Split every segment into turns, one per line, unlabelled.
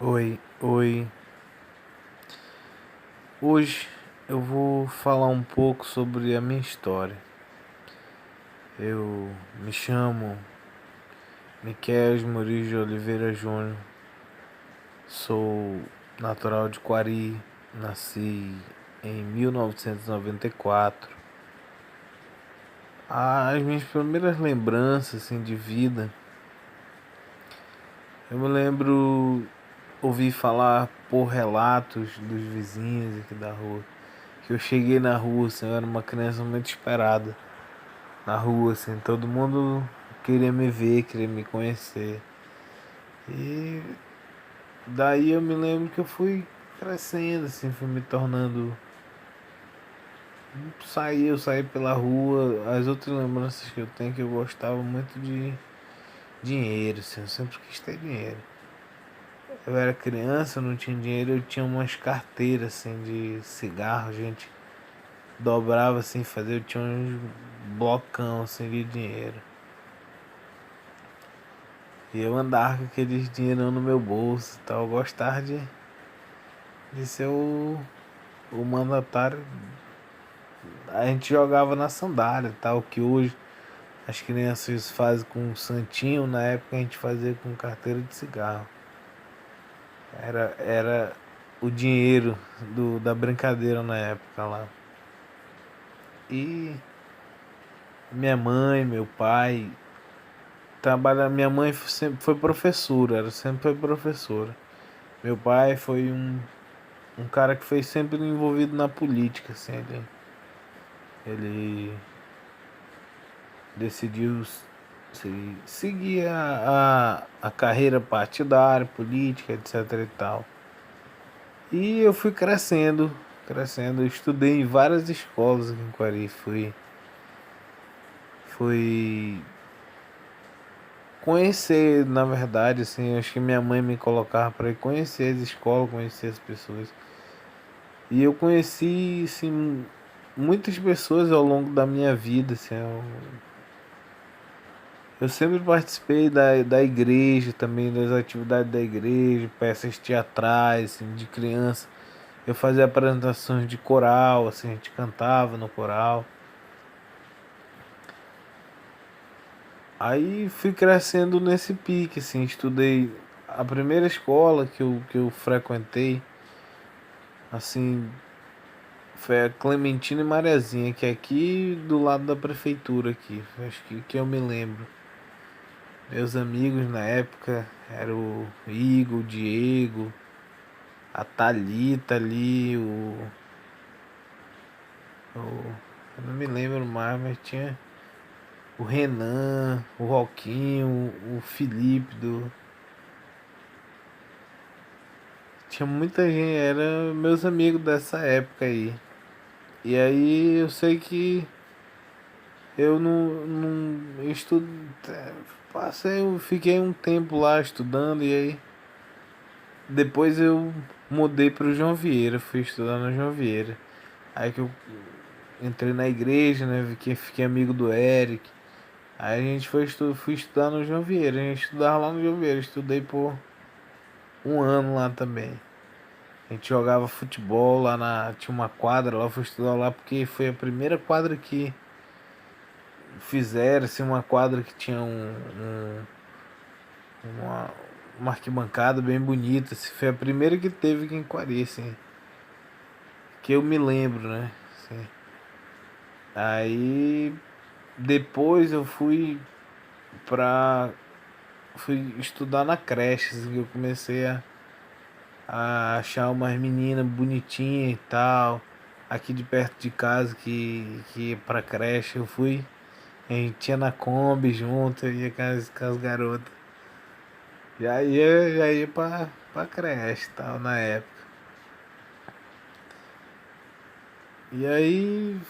Oi, oi. Hoje eu vou falar um pouco sobre a minha história. Eu me chamo Miquel Murilo de Oliveira Júnior. Sou natural de Quari. Nasci em 1994. As minhas primeiras lembranças assim, de vida, eu me lembro ouvir falar por relatos dos vizinhos aqui da rua. Que eu cheguei na rua, assim, eu era uma criança muito esperada na rua, assim, todo mundo queria me ver, queria me conhecer. E daí eu me lembro que eu fui crescendo, assim, fui me tornando. Eu saí pela rua. As outras lembranças que eu tenho é que eu gostava muito de dinheiro, assim, eu sempre quis ter dinheiro. Eu era criança, eu não tinha dinheiro, eu tinha umas carteiras assim de cigarro, a gente dobrava assim, fazia, eu tinha uns blocão assim de dinheiro. E eu andava com aqueles dinheirão no meu bolso e tal. Eu gostava de ser o mandatário. A gente jogava na sandália e tal, que hoje as crianças fazem com um santinho, na época a gente fazia com carteira de cigarro. Era o dinheiro da brincadeira na época lá. E minha mãe, meu pai, minha mãe sempre foi professora, ela sempre foi professora. Meu pai foi um cara que foi sempre envolvido na política, assim, ele decidiu seguir a carreira partidária, política, etc e tal. E eu fui crescendo, eu estudei em várias escolas aqui em Quari, fui conhecer, na verdade, assim, acho que minha mãe me colocava para ir conhecer as escolas, conhecer as pessoas. E eu conheci, assim, muitas pessoas ao longo da minha vida, assim, eu sempre participei da igreja também, das atividades da igreja, peças teatrais, assim, de criança. Eu fazia apresentações de coral, assim, a gente cantava no coral. Aí fui crescendo nesse pique, assim, estudei a primeira escola que eu frequentei, assim, foi a Clementina e Mariazinha, que é aqui do lado da prefeitura aqui, acho que eu me lembro. Meus amigos na época eram o Igor, o Diego, a Thalita ali, eu não me lembro mais, mas tinha o Renan, o Roquinho, o Felipe tinha muita gente, eram meus amigos dessa época aí. E aí eu sei que eu não estudo, eu fiquei um tempo lá estudando e aí depois eu mudei para o João Vieira, fui estudar no João Vieira. Aí que eu entrei na igreja, né? Fiquei amigo do Eric. Aí a gente fui estudar no João Vieira. A gente estudava lá no João Vieira. Estudei por um ano lá também. A gente jogava futebol lá na. Tinha uma quadra lá, eu fui estudar lá porque foi a primeira quadra que fizeram, assim, uma quadra que tinha uma, uma arquibancada bem bonita. Assim, foi a primeira que teve aqui em Quari, assim, que eu me lembro, né? Assim. Aí depois eu pra. Fui estudar na creche, assim, que eu comecei a achar umas meninas bonitinhas e tal. Aqui de perto de casa que ia pra creche, eu fui. A gente ia na Kombi junto, eu ia com as garotas. Já ia pra creche e tal na época. E aí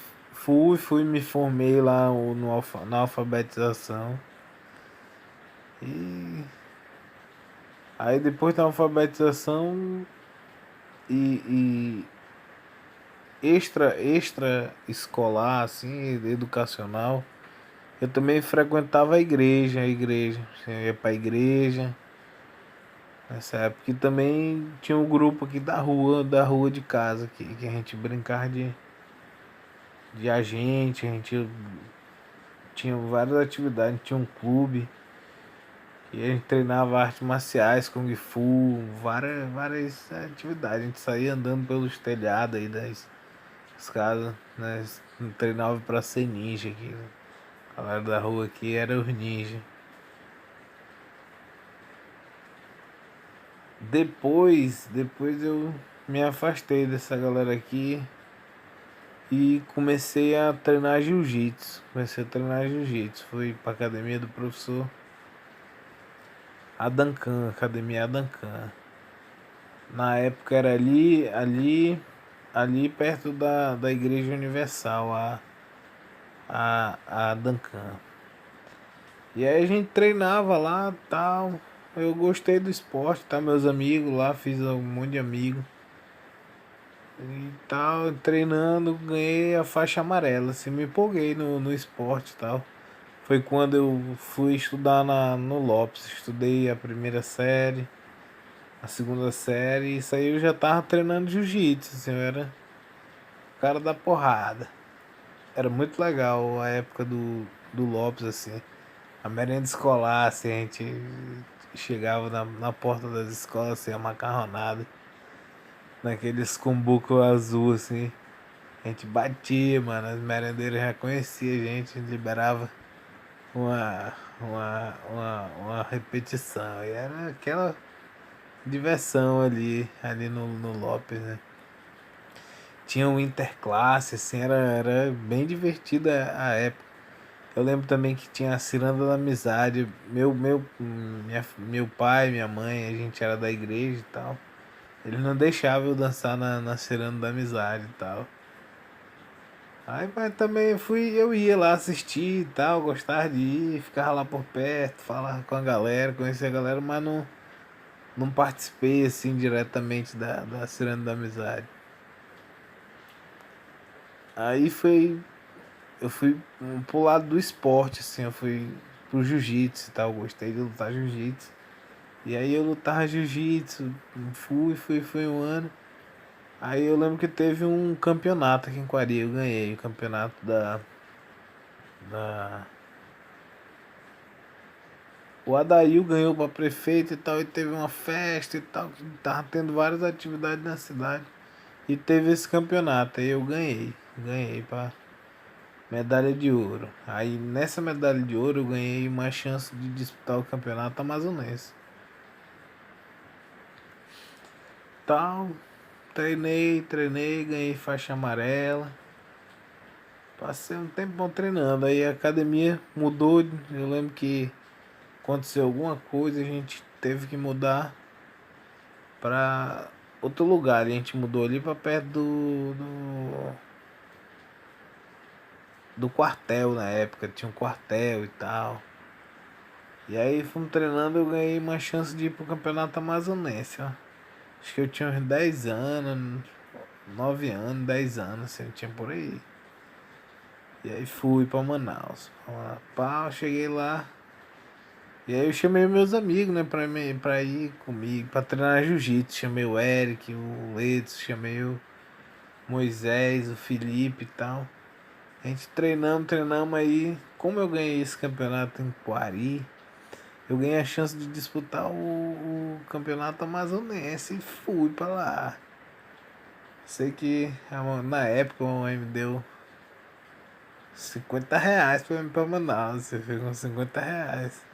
me formei lá na alfabetização. E aí depois da alfabetização e extra escolar, assim, educacional, eu também frequentava a igreja. Assim, eu ia pra igreja, Nessa época e também tinha um grupo aqui da rua de casa, que a gente brincava de agente, a gente tinha várias atividades, tinha um clube, e a gente treinava artes marciais, kung fu, várias atividades. A gente saía andando pelos telhados aí das casas, né? Treinava pra ser ninja aqui. A galera da rua aqui era os ninja. Depois eu me afastei dessa galera aqui e comecei a treinar jiu-jitsu. Comecei a treinar jiu-jitsu. Fui pra academia do professor Adankan, academia Adankan. Na época era ali perto da Igreja Universal, a Adankan. E aí a gente treinava lá, tal. Eu gostei do esporte, tá? Meus amigos lá, fiz um monte de amigos. E tal, treinando, ganhei a faixa amarela, assim, me empolguei no esporte e tal. Foi quando eu fui estudar no Lopes, estudei a primeira série, a segunda série, e isso aí eu já tava treinando jiu-jitsu, assim, eu era o cara da porrada. Era muito legal a época do Lopes, assim, a merenda escolar, assim, a gente chegava na porta das escolas, assim, a macarronada, naqueles cumbuco azul, assim. A gente batia, mano. As merendeiras já conheciam a gente liberava uma repetição. E era aquela diversão ali no Lopes, né? Tinha um interclasse, assim, era bem divertida a época. Eu lembro também que tinha a Ciranda da Amizade. Meu pai, minha mãe, a gente era da igreja e tal. Eles não deixavam eu dançar na Ciranda da Amizade e tal. Aí mas também eu ia lá assistir e tal, gostava de ir, ficava lá por perto, falava com a galera, conhecia a galera, mas não participei assim diretamente da Ciranda da Amizade. Aí eu fui pro lado do esporte, assim, eu fui pro jiu-jitsu e tal, gostei de lutar jiu-jitsu. E aí eu lutava jiu-jitsu, fui um ano. Aí eu lembro que teve um campeonato aqui em Quari, eu ganhei o campeonato da O Adail ganhou para prefeito e tal, e teve uma festa e tal, que tava tendo várias atividades na cidade. E teve esse campeonato, aí eu ganhei para medalha de ouro. Aí nessa medalha de ouro eu ganhei uma chance de disputar o campeonato amazonense. Tal, treinei, ganhei faixa amarela. Passei um tempão treinando, aí a academia mudou, eu lembro que aconteceu alguma coisa, a gente teve que mudar pra outro lugar. A gente mudou ali pra perto do quartel na época. Tinha um quartel e tal. E aí fomos treinando, eu ganhei uma chance de ir pro campeonato amazonense, ó. Acho que eu tinha uns 10 anos, 9 anos, 10 anos, assim, eu tinha por aí. E aí fui pra Manaus. Pá, cheguei lá. E aí eu chamei meus amigos, né, pra ir comigo, pra treinar jiu-jitsu. Chamei o Eric, o Edson, chamei o Moisés, o Felipe e tal. A gente treinamos aí. Como eu ganhei esse campeonato em Quari, eu ganhei a chance de disputar o campeonato amazonense e fui pra lá. Sei que na época a mãe me deu R$ 50 pra ir pra Manaus. Você fez com R$ 50.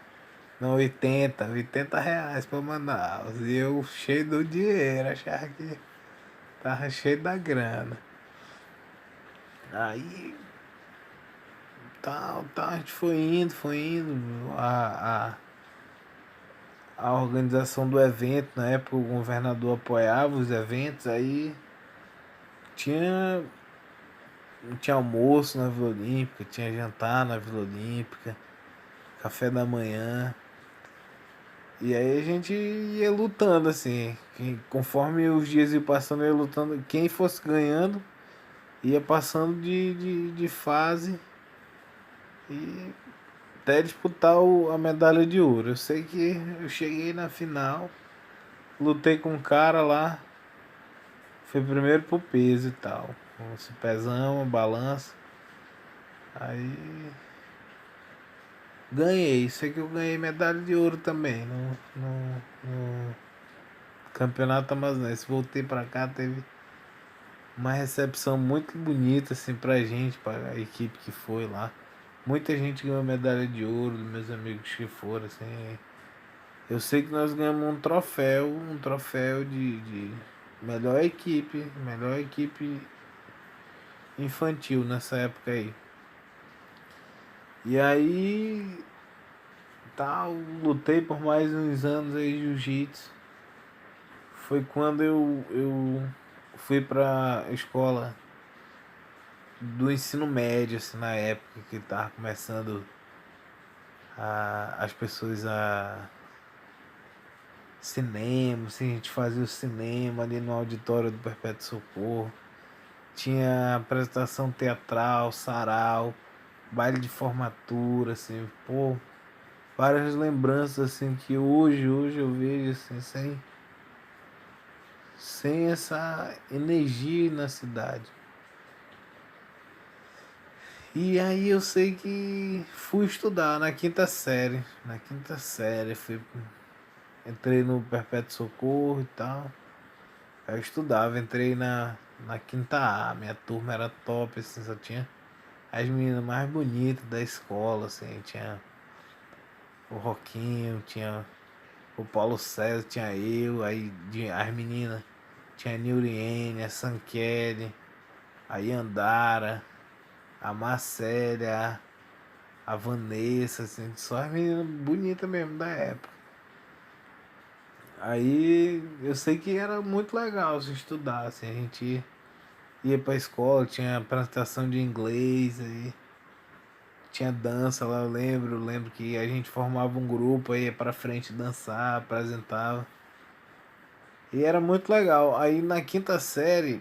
Não, R$ 80 pra Manaus. E eu cheio do dinheiro, achava que tava cheio da grana. Aí a gente foi indo. A organização do evento, na época o governador apoiava os eventos, aí tinha, tinha almoço na Vila Olímpica, tinha jantar na Vila Olímpica, café da manhã. E aí a gente ia lutando assim, conforme os dias iam passando, ia lutando, quem fosse ganhando ia passando de fase e até disputar a medalha de ouro. Eu sei que eu cheguei na final, lutei com um cara lá, fui primeiro pro peso e tal. Com esse pezão, balança. Aí ganhei, sei que eu ganhei medalha de ouro também no campeonato amazonense. Voltei pra cá, teve uma recepção muito bonita assim pra gente, pra equipe que foi lá. Muita gente ganhou medalha de ouro, meus amigos que foram, assim. Eu sei que nós ganhamos um troféu de melhor equipe infantil nessa época aí. E aí, tal, lutei por mais uns anos aí jiu-jitsu. Foi quando eu fui pra escola do ensino médio, assim, na época que tava começando as pessoas a cinema, assim, a gente fazia o cinema ali no auditório do Perpétuo Socorro. Tinha apresentação teatral, sarau, baile de formatura, assim, pô, várias lembranças assim que hoje eu vejo assim, sem essa energia na cidade. E aí eu sei que fui estudar na quinta série. Na quinta série entrei no Perpétuo Socorro e tal. Eu estudava, entrei na quinta A, minha turma era top, assim, só tinha as meninas mais bonitas da escola, assim, tinha o Roquinho, tinha o Paulo César, tinha eu, aí as meninas, tinha a Nuriene, a Sankelly, a Yandara, a Marcélia, a Vanessa, assim, só as meninas bonitas mesmo da época. Aí eu sei que era muito legal se estudar, assim, a gente ia pra escola, tinha apresentação de inglês, aí tinha dança lá, lembro que a gente formava um grupo, aí ia pra frente dançar, apresentava. E era muito legal. Aí na quinta série,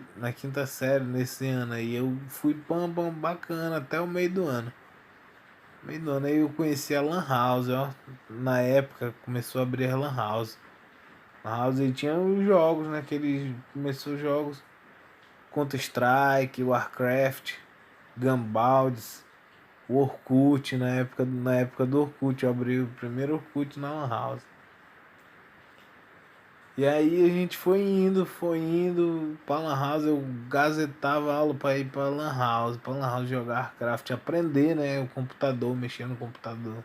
nesse ano aí, eu fui pam bacana até o meio do ano. Meio do ano aí eu conheci a Lan House, ó. Na época começou a abrir a Lan House. Lan House aí tinha os jogos, né? Que eles começou os jogos. Counter Strike, Warcraft, Gambaldis, Orkut, na época do Orkut, eu abri o primeiro Orkut na Lan House. E aí a gente foi indo pra Lan House, eu gazetava aula pra ir pra Lan House jogar Warcraft, aprender, né, o computador, mexer no computador.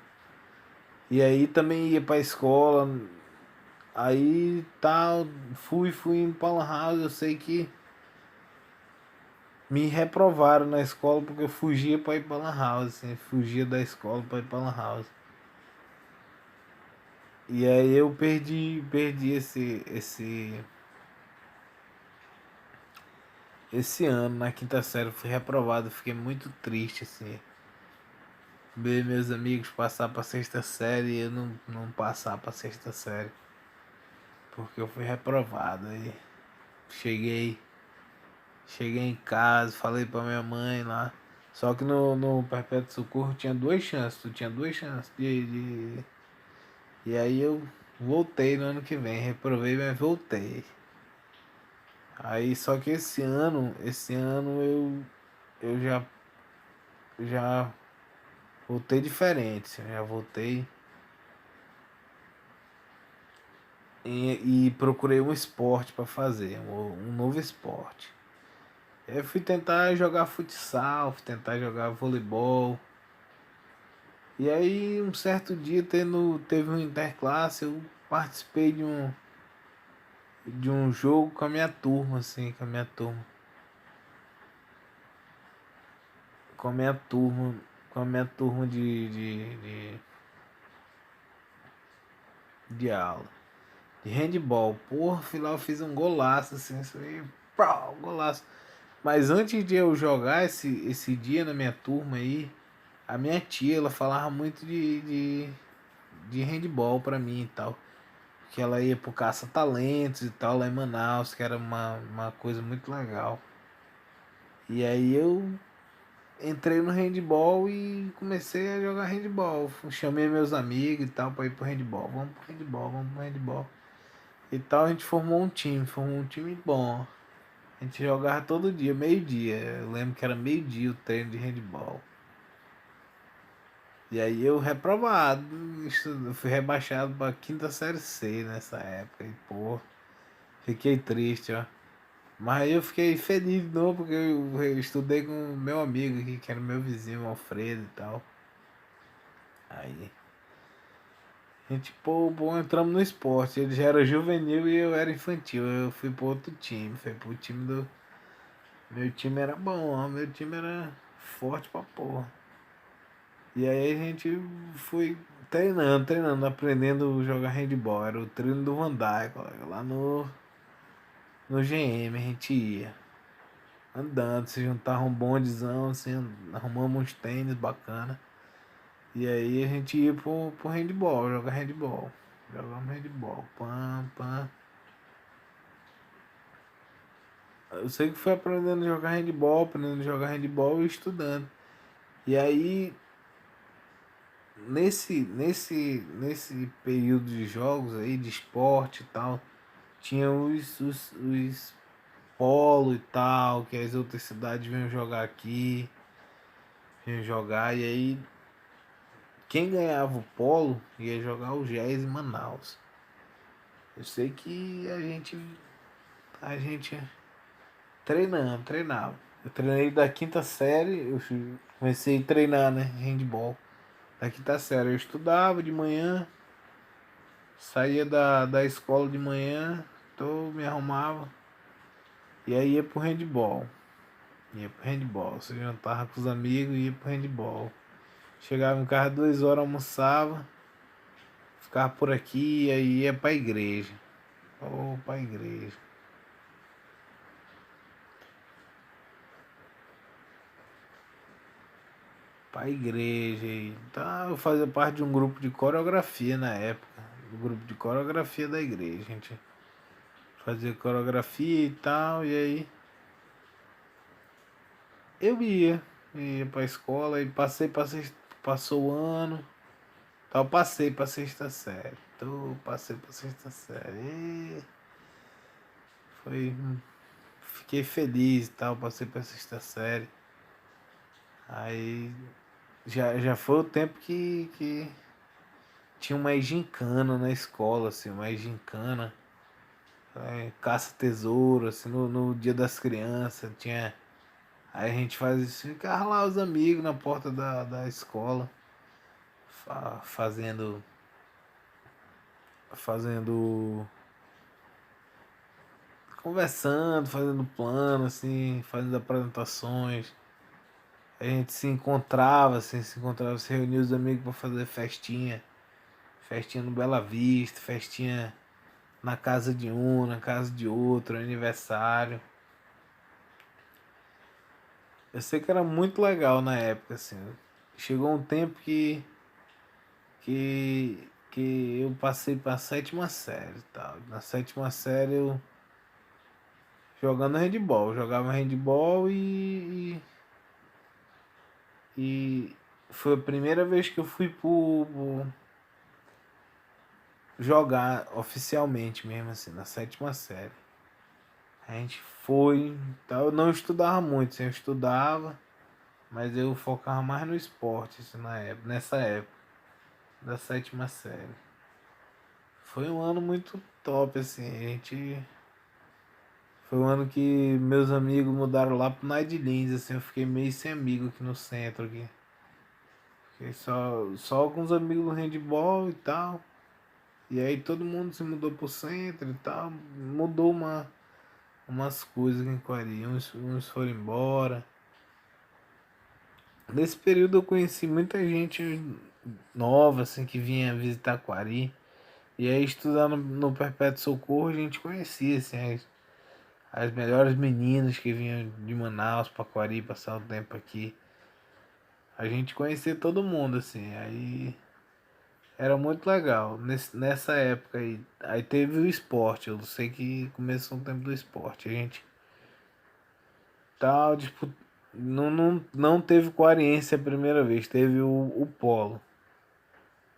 E aí também ia pra escola, aí tal, fui indo pra Lan House, eu sei que me reprovaram na escola porque eu fugia pra ir pra Lan House, assim, fugia da escola pra ir pra Lan House. E aí eu perdi esse ano, na quinta série, fui reprovado, fiquei muito triste, assim. Ver meus amigos passar pra sexta série e eu não passar pra sexta série. Porque eu fui reprovado. Aí cheguei, cheguei em casa, falei pra minha mãe lá. Só que no Perpétuo Socorro tinha duas chances, tu tinha duas chances E aí eu voltei no ano que vem, reprovei, mas voltei. Aí só que esse ano eu já voltei diferente, assim, já voltei e procurei um esporte para fazer, um novo esporte. Eu fui tentar jogar futsal, fui tentar jogar voleibol. E aí um certo dia teve um interclasse, eu participei de um jogo com a minha turma, assim, com a minha turma, com a minha turma de aula. De handball. Porra, fui lá, eu fiz um golaço, assim, isso aí, pau, golaço. Mas antes de eu jogar esse dia na minha turma aí, a minha tia, ela falava muito de handball pra mim e tal. Que ela ia pro caça-talentos e tal, lá em Manaus, que era uma coisa muito legal. E aí eu entrei no handball e comecei a jogar handball. Chamei meus amigos e tal pra ir pro handball. Vamos pro handball, vamos pro handball. e tal, a gente formou um time bom. A gente jogava todo dia, meio-dia. Eu lembro que era meio-dia o treino de handball. E aí eu reprovado, eu fui rebaixado pra quinta série C nessa época. E pô, fiquei triste, ó. Mas aí eu fiquei feliz de novo porque eu estudei com o meu amigo aqui, que era meu vizinho, Alfredo e tal. Aí a gente, pô, entramos no esporte. Ele já era juvenil e eu era infantil. Eu fui pro outro time, fui pro time do. Meu time era bom, ó. Meu time era forte pra porra. E aí a gente foi treinando, aprendendo a jogar handball. Era o treino do Van Dijk, colega. Lá no GM a gente ia. Andando, se juntava um bondezão, assim, arrumamos uns tênis bacana. E aí a gente ia pro handball, jogar handball. Jogamos handball, pam, pam. Eu sei que fui aprendendo a jogar handball e estudando. E aí, nesse período de jogos aí, de esporte e tal, tinha os polo e tal, que as outras cidades vinham jogar aqui, vinham jogar, e aí quem ganhava o polo ia jogar o GES em Manaus. Eu sei que a gente treinava. Eu treinei da quinta série, comecei a treinar, né, handball. Da quinta série eu estudava de manhã, saía da escola de manhã, me arrumava, e aí ia pro handball. Ia pro handball. Se jantava com os amigos e ia pro handball. Chegava em casa 2 horas, almoçava, ficava por aqui e aí ia pra igreja. Ou pra igreja. Pra igreja. Então eu fazia parte de um grupo de coreografia na época. Do grupo de coreografia da igreja. A gente fazia coreografia e tal. E aí eu ia pra escola e passou o ano. Tal, passei pra sexta série. Passei pra sexta série. Foi. Fiquei feliz e tal, passei pra sexta série. Aí já foi o tempo que tinha uma gincana na escola, assim, uma gincana, caça-tesouro, assim, no dia das crianças, tinha. Aí a gente faz isso, ficava lá os amigos na porta da escola, fazendo. Fazendo. Conversando, fazendo plano, assim, fazendo apresentações. A gente se encontrava, assim, se reunia os amigos para fazer festinha. Festinha no Bela Vista, festinha na casa de um, na casa de outro, aniversário. Eu sei que era muito legal na época, assim. Chegou um tempo que eu passei para a sétima série e tal. Na sétima série eu jogando handball. Jogava handball e foi a primeira vez que eu fui pro jogar oficialmente mesmo, assim, na sétima série. A gente foi, tal, eu não estudava muito, assim, eu estudava, mas eu focava mais no esporte, assim, nessa época, da sétima série. Foi um ano muito top, assim, foi um ano que meus amigos mudaram lá pro Night Lins, assim, eu fiquei meio sem amigo aqui no centro, aqui. Fiquei só com os amigos do handball e tal. E aí todo mundo se mudou pro centro e tal. Mudou umas coisas aqui em Coari. Uns foram embora. Nesse período eu conheci muita gente nova, assim, que vinha visitar Coari. E aí estudando no Perpétuo Socorro a gente conhecia, assim, as melhores meninas que vinham de Manaus pra Coari passar o tempo aqui. A gente conhecia todo mundo, assim, aí era muito legal. Nessa época aí teve o esporte, eu sei que começou o tempo do esporte. A gente tal, não teve coariense a primeira vez, teve o polo.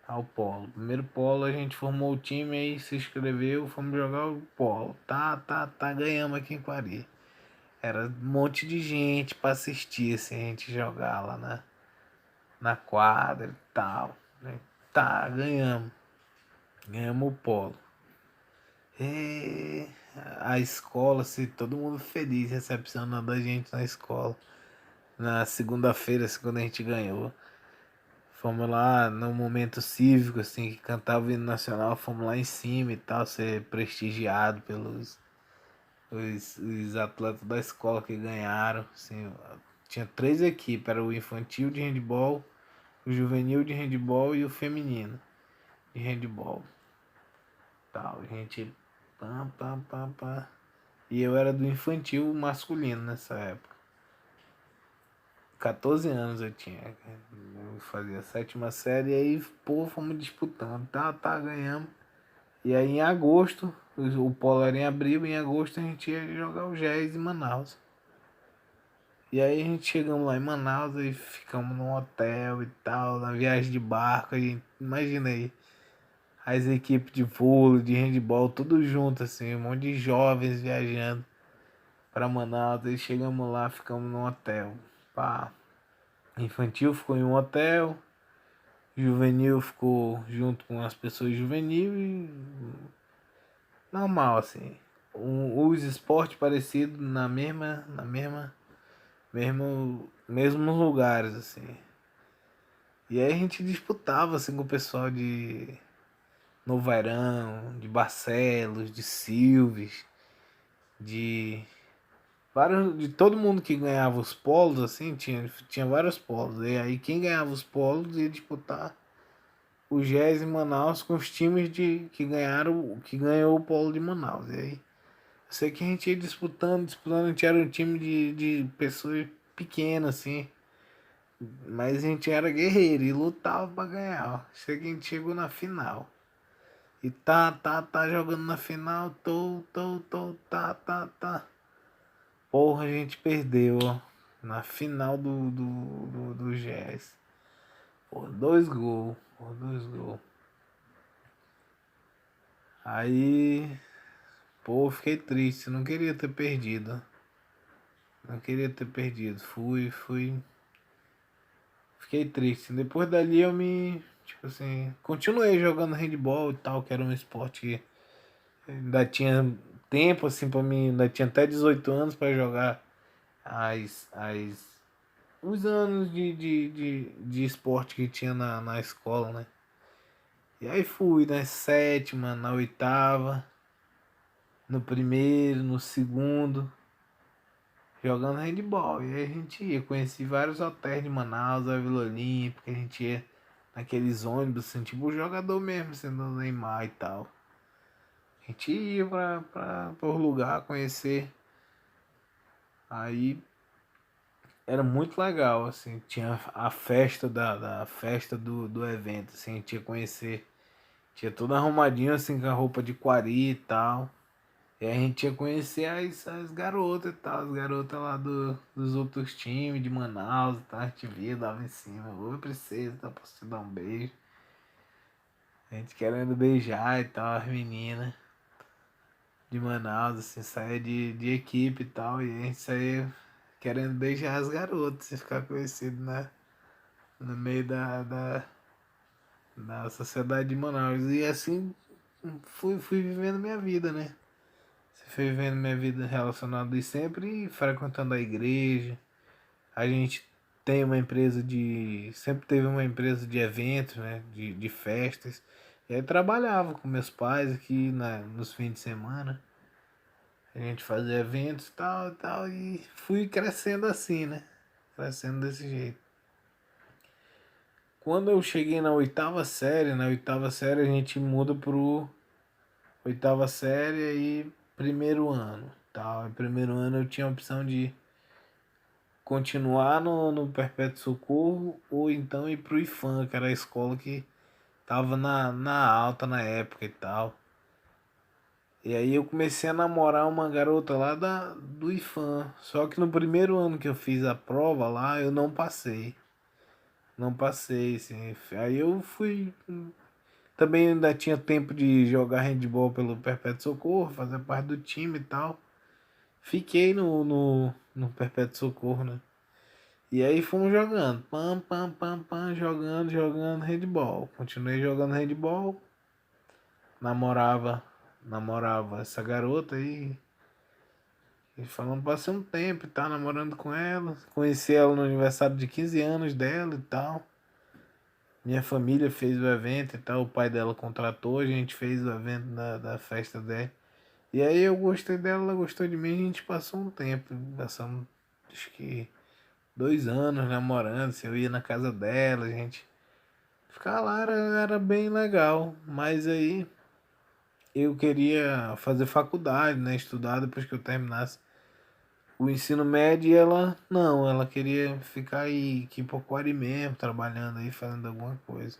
ao polo. Primeiro polo a gente formou o time aí, se inscreveu, fomos jogar o polo. Tá, ganhamos aqui em Quari. Era um monte de gente pra assistir assim, a gente jogar lá na quadra e tal, né? Tá, ganhamos. Ganhamos o polo. E a escola, assim, todo mundo feliz recepcionando a gente na escola. Na segunda-feira, assim, quando a gente ganhou. Fomos lá no momento cívico, assim, que cantava o hino nacional, fomos lá em cima e tal, ser prestigiado pelos os atletas da escola que ganharam. Assim, tinha três equipes, era o infantil de handball, o juvenil de handball e o feminino de handball. Tal, a gente. Pá, pá, pá, pá. E eu era do infantil masculino nessa época. 14 anos eu tinha. Eu fazia a sétima série e aí, pô, fomos disputando. Tá, ganhamos. E aí em agosto, o polo era em abril, em agosto a gente ia jogar o GES em Manaus. E aí a gente chegamos lá em Manaus e ficamos num hotel e tal, na viagem de barco, a gente, imagina aí, as equipes de vôlei, de handball, tudo junto assim, um monte de jovens viajando para Manaus, e chegamos lá, ficamos num hotel. Pá. Infantil ficou em um hotel, juvenil ficou junto com as pessoas juvenil e normal assim. Os esportes parecidos mesmos lugares assim. E aí a gente disputava assim com o pessoal de Novairão, de Barcelos, de Silves, de vários, de todo mundo que ganhava os polos assim, tinha vários polos. E aí quem ganhava os polos ia disputar o GES em Manaus com os times que ganhou o polo de Manaus. E aí, eu sei que a gente ia disputando, a gente era um time de pessoas pequenas, assim, mas a gente era guerreiro e lutava pra ganhar. Sei que a gente chegou na final. E tá jogando na final, tá. Porra, a gente perdeu, ó, na final do GES. Por 2 gols, por 2 gols. Aí, pô, fiquei triste, não queria ter perdido. Não queria ter perdido. Fui. Fiquei triste. Depois dali eu me. Tipo assim. Continuei jogando handball e tal, que era um esporte que ainda tinha tempo assim pra mim. Ainda tinha até 18 anos pra jogar os anos de esporte que tinha na escola, né? E aí fui na sétima, na oitava, no primeiro, no segundo, jogando handball. E aí a gente ia, conheci vários hotéis de Manaus, a Vila Olímpica, a gente ia naqueles ônibus, assim, tipo jogador mesmo, sendo o Neymar e tal. A gente ia pra lugar conhecer. Aí era muito legal, assim, tinha a festa da festa do evento, assim, a gente ia conhecer. Tinha tudo arrumadinho, assim, com a roupa de quari e tal. E a gente ia conhecer as garotas e tal, as garotas lá dos outros times de Manaus e tal, a gente via, dava em cima, oi princesa, tá, posso te dar um beijo? A gente querendo beijar e tal, as meninas de Manaus, assim, saia de equipe e tal, e a gente saía querendo beijar as garotas e ficar conhecido no meio da sociedade de Manaus. E assim fui vivendo minha vida, né? Fui vivendo minha vida relacionada e sempre frequentando a igreja. A gente tem uma empresa de. Sempre teve uma empresa de eventos, né? De festas. E aí trabalhava com meus pais aqui nos fins de semana. A gente fazia eventos e tal. E fui crescendo assim, né? Crescendo desse jeito. Quando eu cheguei na oitava série a gente muda pro oitava série e primeiro ano. Tal. Em primeiro ano eu tinha a opção de continuar no Perpétuo Socorro ou então ir pro IFAM, que era a escola que tava na alta na época e tal. E aí eu comecei a namorar uma garota lá do IFAM. Só que no primeiro ano que eu fiz a prova lá, eu não passei. Não passei, sim. Aí eu fui. Também ainda tinha tempo de jogar handball pelo Perpétuo Socorro, fazer parte do time e tal. Fiquei no Perpétuo Socorro, né? E aí fomos jogando. Pam, pam, pam, pam, jogando handball. Continuei jogando handball. Namorava, namorava essa garota aí. E falando, passei um tempo e tal, namorando com ela. Conheci ela no aniversário de 15 anos dela e tal. Minha família fez o evento e tal, o pai dela contratou, a gente fez o evento da festa dela. E aí eu gostei dela, ela gostou de mim, a gente passou um tempo, passamos acho que 2 anos namorando, se eu ia na casa dela, a gente ficar lá era bem legal, mas aí eu queria fazer faculdade, né, estudar depois que eu terminasse o ensino médio e ela não, ela queria ficar aí aqui em Pocoari mesmo, trabalhando aí, fazendo alguma coisa.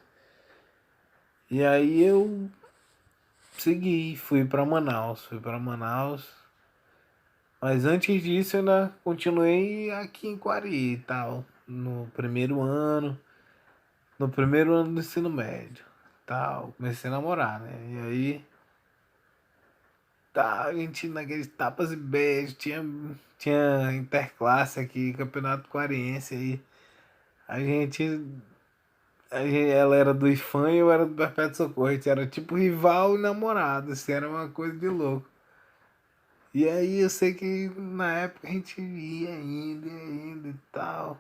E aí eu segui, fui para Manaus. Mas antes disso, eu ainda continuei aqui em Quari e tal, no primeiro ano do ensino médio, tal, comecei a namorar, né? E aí, tá, a gente naqueles tapas e beijos, tinha interclasse aqui, campeonato quariense aí, a gente, ela era do IFAM e eu era do Perpétuo Socorro, a gente era tipo rival e namorado, assim, era uma coisa de louco. E aí eu sei que na época a gente ia indo e tal.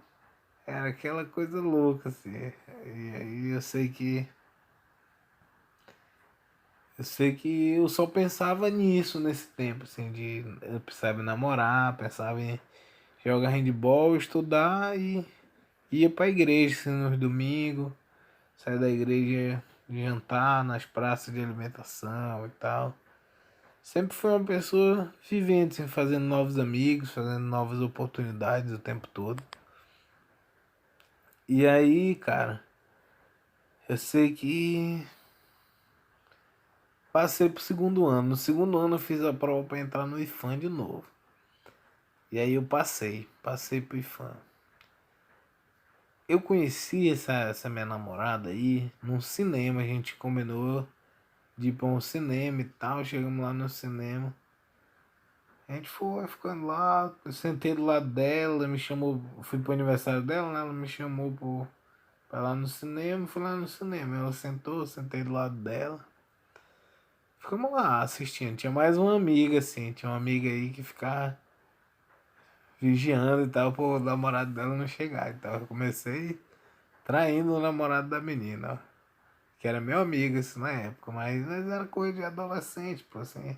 Era aquela coisa louca, assim. E aí eu sei que eu só pensava nisso nesse tempo, assim, de eu precisava namorar, pensava em jogar handball, estudar e ia pra igreja, assim, nos domingos, sair da igreja, jantar nas praças de alimentação e tal. Sempre fui uma pessoa vivendo, assim, fazendo novos amigos, fazendo novas oportunidades o tempo todo. E aí, cara, eu sei que passei pro segundo ano. No segundo ano eu fiz a prova para entrar no IFAM de novo. E aí eu passei pro IFAM. Eu conheci essa minha namorada aí num cinema, a gente combinou de ir pra um cinema e tal. Chegamos lá no cinema. A gente foi ficando lá, eu sentei do lado dela, me chamou, fui pro aniversário dela, né? Ela me chamou pra lá no cinema, fui lá no cinema. Ela sentou, eu sentei do lado dela. Ficamos lá assistindo. Tinha mais uma amiga, assim, tinha uma amiga aí que ficava vigiando e tal, pro namorado dela não chegar. Então eu comecei traindo o namorado da menina, ó, que era meu amigo, assim, na época, mas era coisa de adolescente, pô, assim.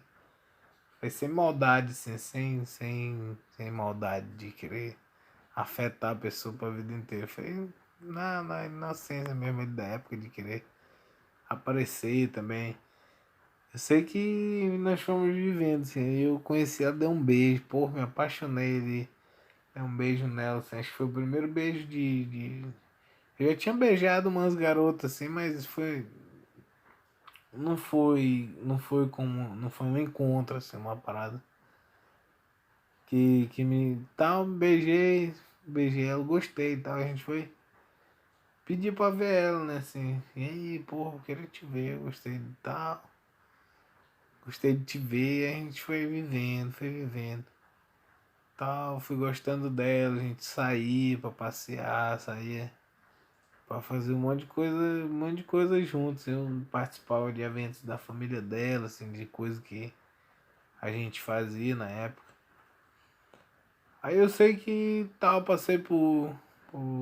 Foi sem maldade, assim, sem maldade de querer afetar a pessoa pra vida inteira. Foi na inocência mesmo da época de querer aparecer também. Eu sei que nós fomos vivendo, assim, eu conheci ela, dei um beijo, pô, me apaixonei ali. Dei um beijo nela, assim, acho que foi o primeiro beijo de. Eu já tinha beijado umas garotas, assim, mas foi. Não foi como. Não foi um encontro, assim, uma parada. Que me. Tal, beijei ela, gostei e tal. A gente foi pedir pra ver ela, né, assim. E aí, pô, eu queria te ver, gostei de tal. Gostei de te ver, a gente foi vivendo. Tal, fui gostando dela, a gente saía pra passear, saía pra fazer um monte de coisa juntos. Eu participava de eventos da família dela, assim, de coisas que a gente fazia na época. Aí eu sei que tal, passei por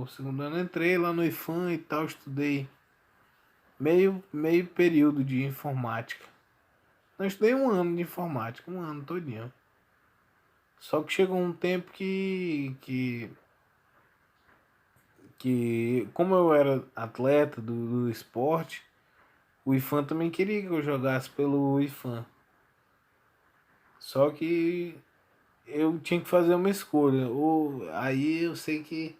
segundo ano, entrei lá no IFAM e tal, estudei meio período de informática. Não estudei um ano de informática, um ano todinho. Só que chegou um tempo que como eu era atleta do esporte, o IFAM também queria que eu jogasse pelo IFAM. Só que eu tinha que fazer uma escolha. Aí eu sei que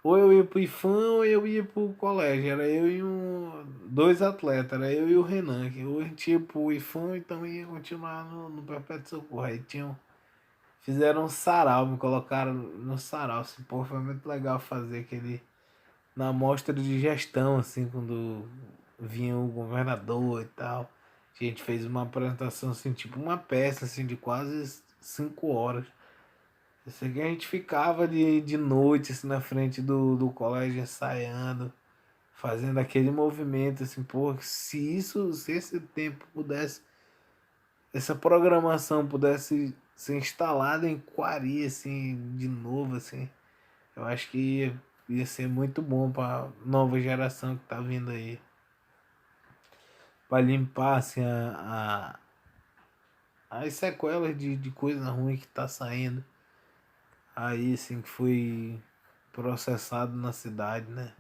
ou eu ia pro IFAM ou eu ia pro colégio. Era eu e dois atletas, era eu e o Renan. Que ou a gente ia pro IFAM, então ia continuar no Perpétuo Socorro. Aí fizeram um sarau, me colocaram no sarau. Assim, pô, foi muito legal fazer na mostra de gestão, assim, quando vinha o governador e tal. A gente fez uma apresentação, assim, tipo uma peça, assim, de quase 5 horas. Isso aqui a gente ficava de noite, assim, na frente do colégio ensaiando, fazendo aquele movimento, assim, pô, se esse tempo pudesse, essa programação pudesse ser instalada em Quari, assim, de novo, assim, eu acho que ia ser muito bom pra nova geração que tá vindo aí. Pra limpar, assim, as sequelas de coisa ruim que tá saindo aí, assim, que foi processado na cidade, né?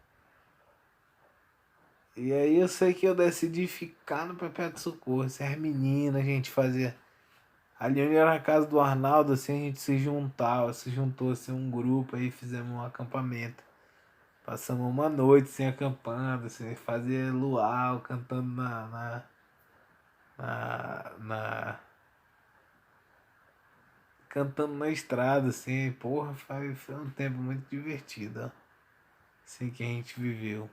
E aí eu sei que eu decidi ficar no Perpétuo Socorro. Assim, as meninas, a gente fazia. Ali onde era a casa do Arnaldo, assim, a gente se juntava, se juntou assim, um grupo aí, fizemos um acampamento. Passamos uma noite assim, acampando, assim, fazia luau, cantando na cantando na estrada, assim, porra, foi um tempo muito divertido, ó, assim que a gente viveu.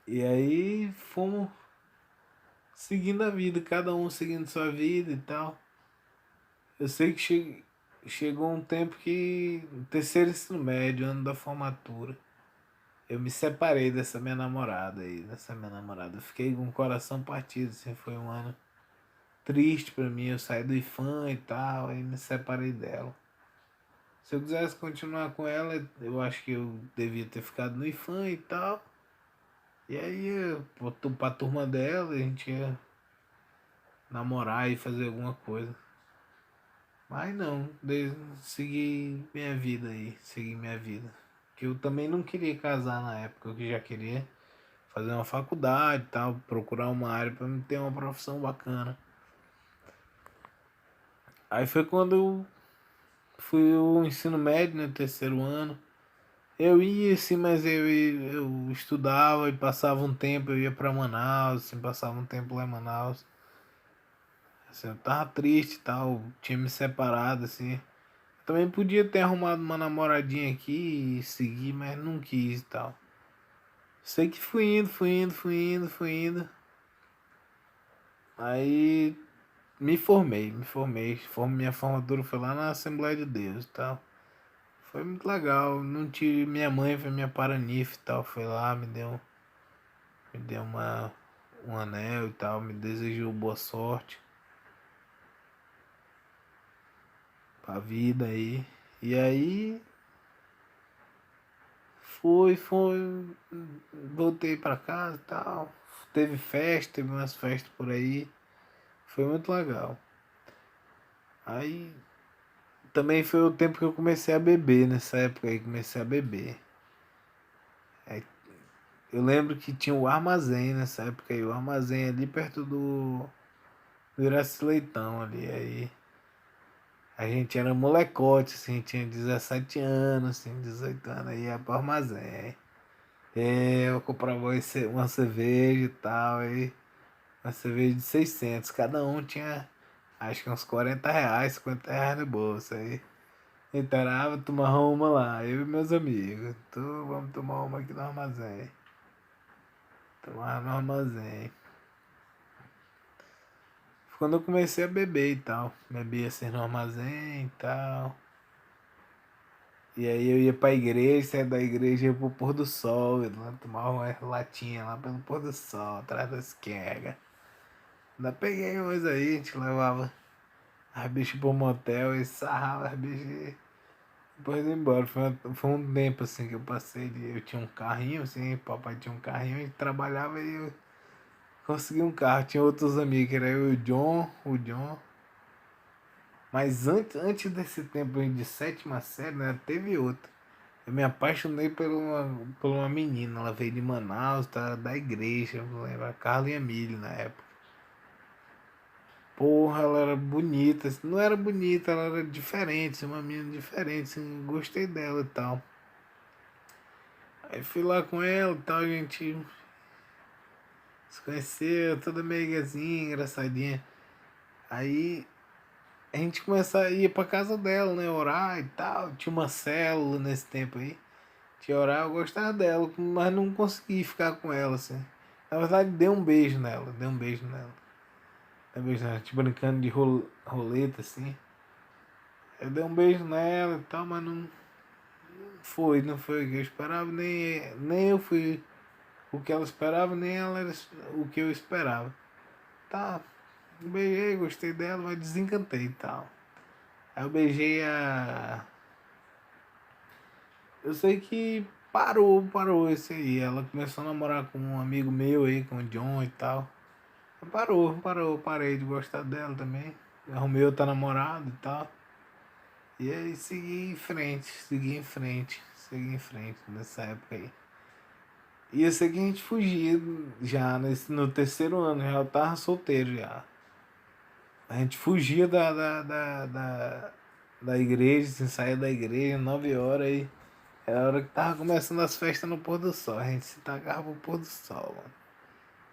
E aí fomos seguindo a vida, cada um seguindo sua vida e tal. Eu sei que chegou um tempo que, no terceiro ensino médio, ano da formatura, eu me separei dessa minha namorada aí, dessa minha namorada. Eu fiquei com o coração partido, assim, foi um ano triste pra mim. Eu saí do IFAM e tal, aí me separei dela. Se eu quisesse continuar com ela, eu acho que eu devia ter ficado no IFAM e tal. E aí, pra turma dela, a gente ia namorar e fazer alguma coisa. Mas não, segui minha vida aí, segui minha vida. Que eu também não queria casar na época, eu já queria fazer uma faculdade e tal, procurar uma área para me ter uma profissão bacana. Aí foi quando eu fui o ensino médio, né, terceiro ano. Eu ia assim, mas eu estudava e passava um tempo, eu ia para Manaus, assim, passava um tempo lá em Manaus. Assim, eu tava triste e tal, tinha me separado, assim. Também podia ter arrumado uma namoradinha aqui e seguir, mas não quis e tal. Sei que fui indo. Aí me formei. Minha formatura foi lá na Assembleia de Deus e tal. Foi muito legal. Não tive, minha mãe foi minha paranife e tal. Foi lá, me deu um anel e tal. Me desejou boa sorte pra vida aí. E aí foi, voltei pra casa e tal. Teve festa, teve umas festas por aí. Foi muito legal. Aí também foi o tempo que eu comecei a beber, nessa época aí comecei a beber. Aí, eu lembro que tinha o armazém nessa época aí, o armazém ali perto do Iraci Leitão ali. Aí a gente era molecote, assim, tinha 17 anos, assim, 18 anos, aí ia pro armazém. Eu comprava uma cerveja e tal, aí uma cerveja de 600. Cada um tinha, acho que uns R$ 40, R$ 50 no bolso. Aí entrava, tomava uma lá, eu e meus amigos. Vamos tomar uma aqui no armazém. Tomava no armazém. Quando eu comecei a beber e tal. Bebia assim no armazém e tal. E aí eu ia pra igreja, saia da igreja, ia pro pôr do sol. Eu lá tomava uma latinha lá pelo pôr do sol, atrás das quegas. Ainda peguei umas aí, a gente levava as bichas pro motel e sarrava as bichas e depois ia embora. Foi um tempo assim que eu passei. Eu tinha um carrinho, assim, papai tinha um carrinho e trabalhava e eu consegui um carro. Tinha outros amigos, que era eu e o John. Mas antes desse tempo aí de sétima série, né, teve outro. Eu me apaixonei por uma menina, ela veio de Manaus, tá, da igreja, eu lembro, a Carla e Emílio na época. Porra, ela era bonita, assim, não era bonita, ela era diferente, assim, uma menina diferente, assim, gostei dela e tal. Aí fui lá com ela e tal, a gente se conheceu, toda meigazinha, engraçadinha. Aí a gente começou a ir pra casa dela, né, orar e tal, tinha uma célula nesse tempo aí. Tia Orar, eu gostava dela, mas não consegui ficar com ela, assim. Na verdade, dei um beijo nela, dei um beijo nela. Dei um beijo nela, tipo, brincando de roleta, assim. Eu dei um beijo nela e tal, mas não foi o que eu esperava, nem eu fui o que ela esperava, nem ela era o que eu esperava. Tá, beijei, gostei dela, mas desencantei e tal. Aí eu beijei a. Eu sei que parou esse aí. Ela começou a namorar com um amigo meu aí, com o John e tal. Parei de gostar dela também. Arrumei outra namorada e tal. E aí segui em frente nessa época aí. E eu sei que a gente fugia já no terceiro ano, já eu tava solteiro já. A gente fugia da igreja, assim, saía da igreja 9 horas aí. Era a hora que tava começando as festas no pôr do sol. A gente se tagava pro pôr do sol, mano.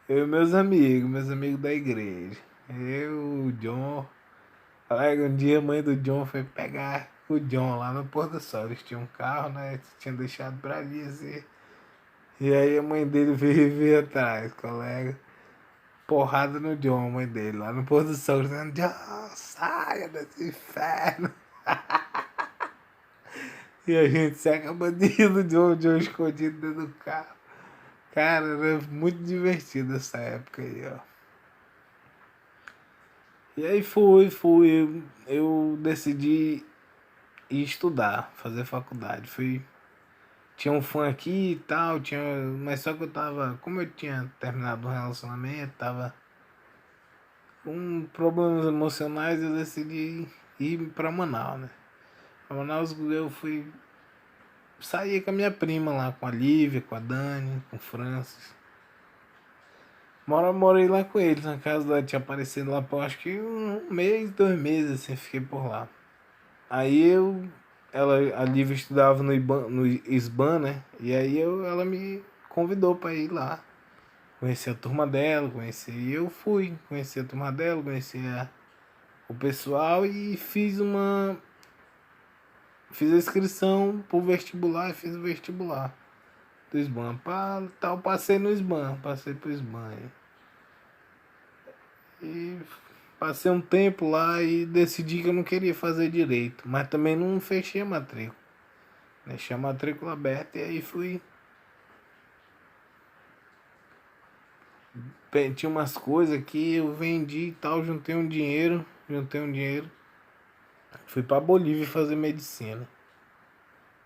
Eu e meus amigos da igreja. Eu, o John. Colega, um dia a mãe do John foi pegar o John lá no pôr do sol. Eles tinham um carro, né? Tinham deixado pra ali assim. E aí a mãe dele veio atrás, colega. Porrada no John, a mãe dele, lá no pôr do sol, dizendo, John, saia desse inferno. E a gente se acabando de do John, o John escondido dentro do carro. Cara, era muito divertido essa época aí, ó. E aí eu decidi ir estudar, fazer faculdade. Tinha um fã aqui e tal, mas só que eu tava, como eu tinha terminado um relacionamento, tava com problemas emocionais, eu decidi ir pra Manaus, né? Pra Manaus eu fui sair com a minha prima lá, com a Lívia, com a Dani, com o Francis. Morei lá com eles, na casa da tia Aparecida lá por acho que um mês, 2 meses, assim, fiquei por lá. Aí a Lívia estudava no ISBAN, né? E aí ela me convidou pra ir lá. Conheci a turma dela, e eu fui, conheci a turma dela, o pessoal e fiz a inscrição pro vestibular e fiz o vestibular do SBAN. Passei no SBAN, passei pro SBAN. E passei um tempo lá e decidi que eu não queria fazer direito, mas também não fechei a matrícula. Deixei a matrícula aberta e aí fui. Tinha umas coisas que eu vendi e tal, juntei um dinheiro. Fui pra Bolívia fazer medicina.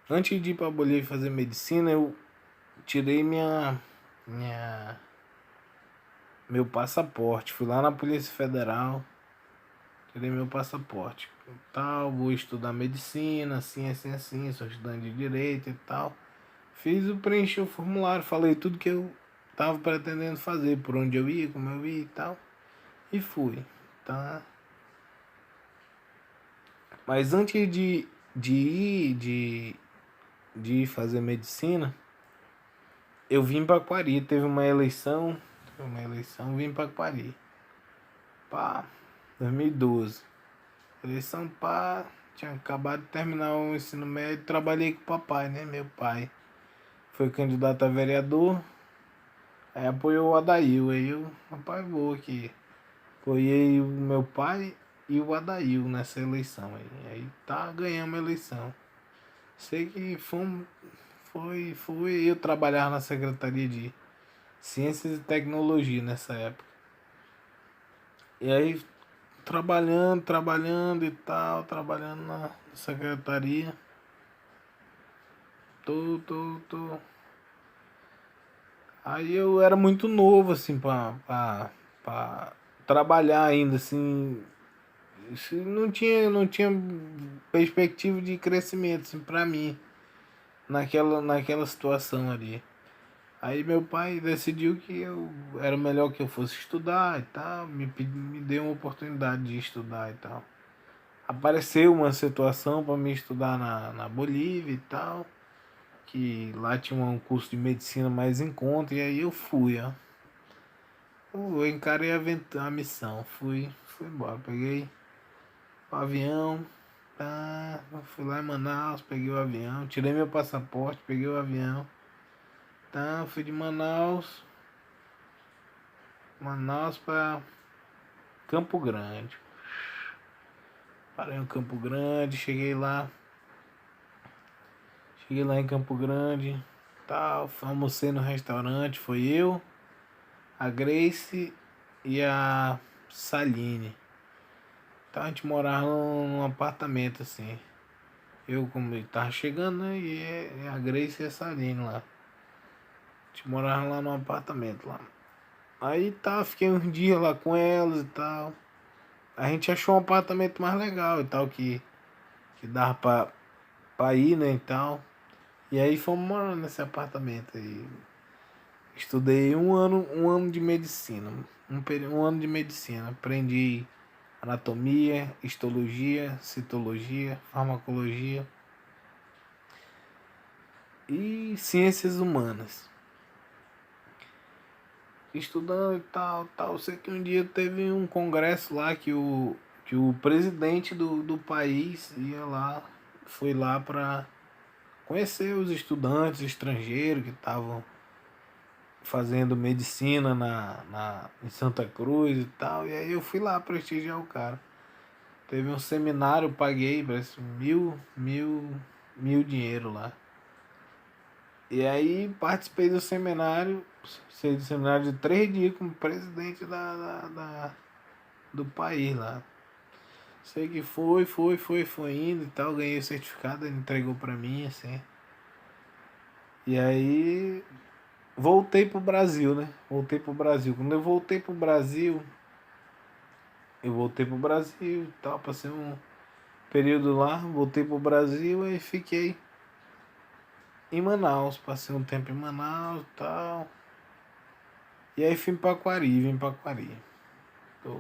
Antes de ir pra Bolívia fazer medicina, eu tirei minha meu passaporte. Fui lá na Polícia Federal, tirei meu passaporte. Tal, vou estudar medicina, assim, sou estudante de direito e tal. Preenchi o formulário, falei tudo que eu tava pretendendo fazer, por onde eu ia, como eu ia e tal. E fui, tá? Mas antes de ir fazer medicina, eu vim para Aquari, teve uma eleição, vim para Aquari. Pá, 2012. Eleição pá, tinha acabado de terminar o ensino médio, trabalhei com o papai, né? Meu pai foi candidato a vereador, aí apoiou o Adail, aí eu, rapaz, vou aqui. Apoiei o meu pai e o Adail nessa eleição aí tá, ganhamos a eleição. Sei que foi eu trabalhar na Secretaria de Ciências e Tecnologia nessa época. E aí trabalhando e tal, trabalhando na secretaria. Tô. Aí eu era muito novo, assim, pra trabalhar ainda, assim. Não tinha perspectiva de crescimento, assim, pra mim, naquela situação ali. Aí meu pai decidiu que era melhor que eu fosse estudar e tal, me deu uma oportunidade de estudar e tal. Apareceu uma situação para me estudar na Bolívia e tal, que lá tinha um curso de medicina mais em conta, e aí eu fui, ó. Eu encarei a missão, fui embora, peguei o avião, Tá, fui lá em Manaus, peguei o avião, tirei meu passaporte, peguei o avião. Tá, fui de Manaus pra Campo Grande. Parei em Campo Grande, cheguei lá em Campo Grande, tal, almocei no restaurante, foi eu, a Grace e a Saline. Então a gente morava num apartamento assim. Eu como tava chegando, né? E a Grace e a Saline lá. A gente morava lá num apartamento lá. Aí tá, fiquei uns dias lá com elas e tal. A gente achou um apartamento mais legal e tal, que dava pra ir, né, e tal. E aí fomos morar nesse apartamento aí. Estudei um ano de medicina. Um ano de medicina. Aprendi anatomia, histologia, citologia, farmacologia e ciências humanas. Estudando e tal, tal. Sei que um dia teve um congresso lá que o presidente do país ia lá, foi lá para conhecer os estudantes estrangeiros que estavam fazendo medicina em Santa Cruz e tal. E aí eu fui lá prestigiar o cara. Teve um seminário, eu paguei, parece mil dinheiro lá. E aí participei do seminário, sei do seminário de 3 dias como presidente do país lá. Sei que foi indo e tal, ganhei o certificado, ele entregou pra mim, assim. E aí voltei pro Brasil, né? Voltei pro Brasil. Quando eu voltei pro Brasil e tal, passei um período lá, voltei pro Brasil e fiquei em Manaus, passei um tempo em Manaus e tal. E aí vim pra Aquari. Tô.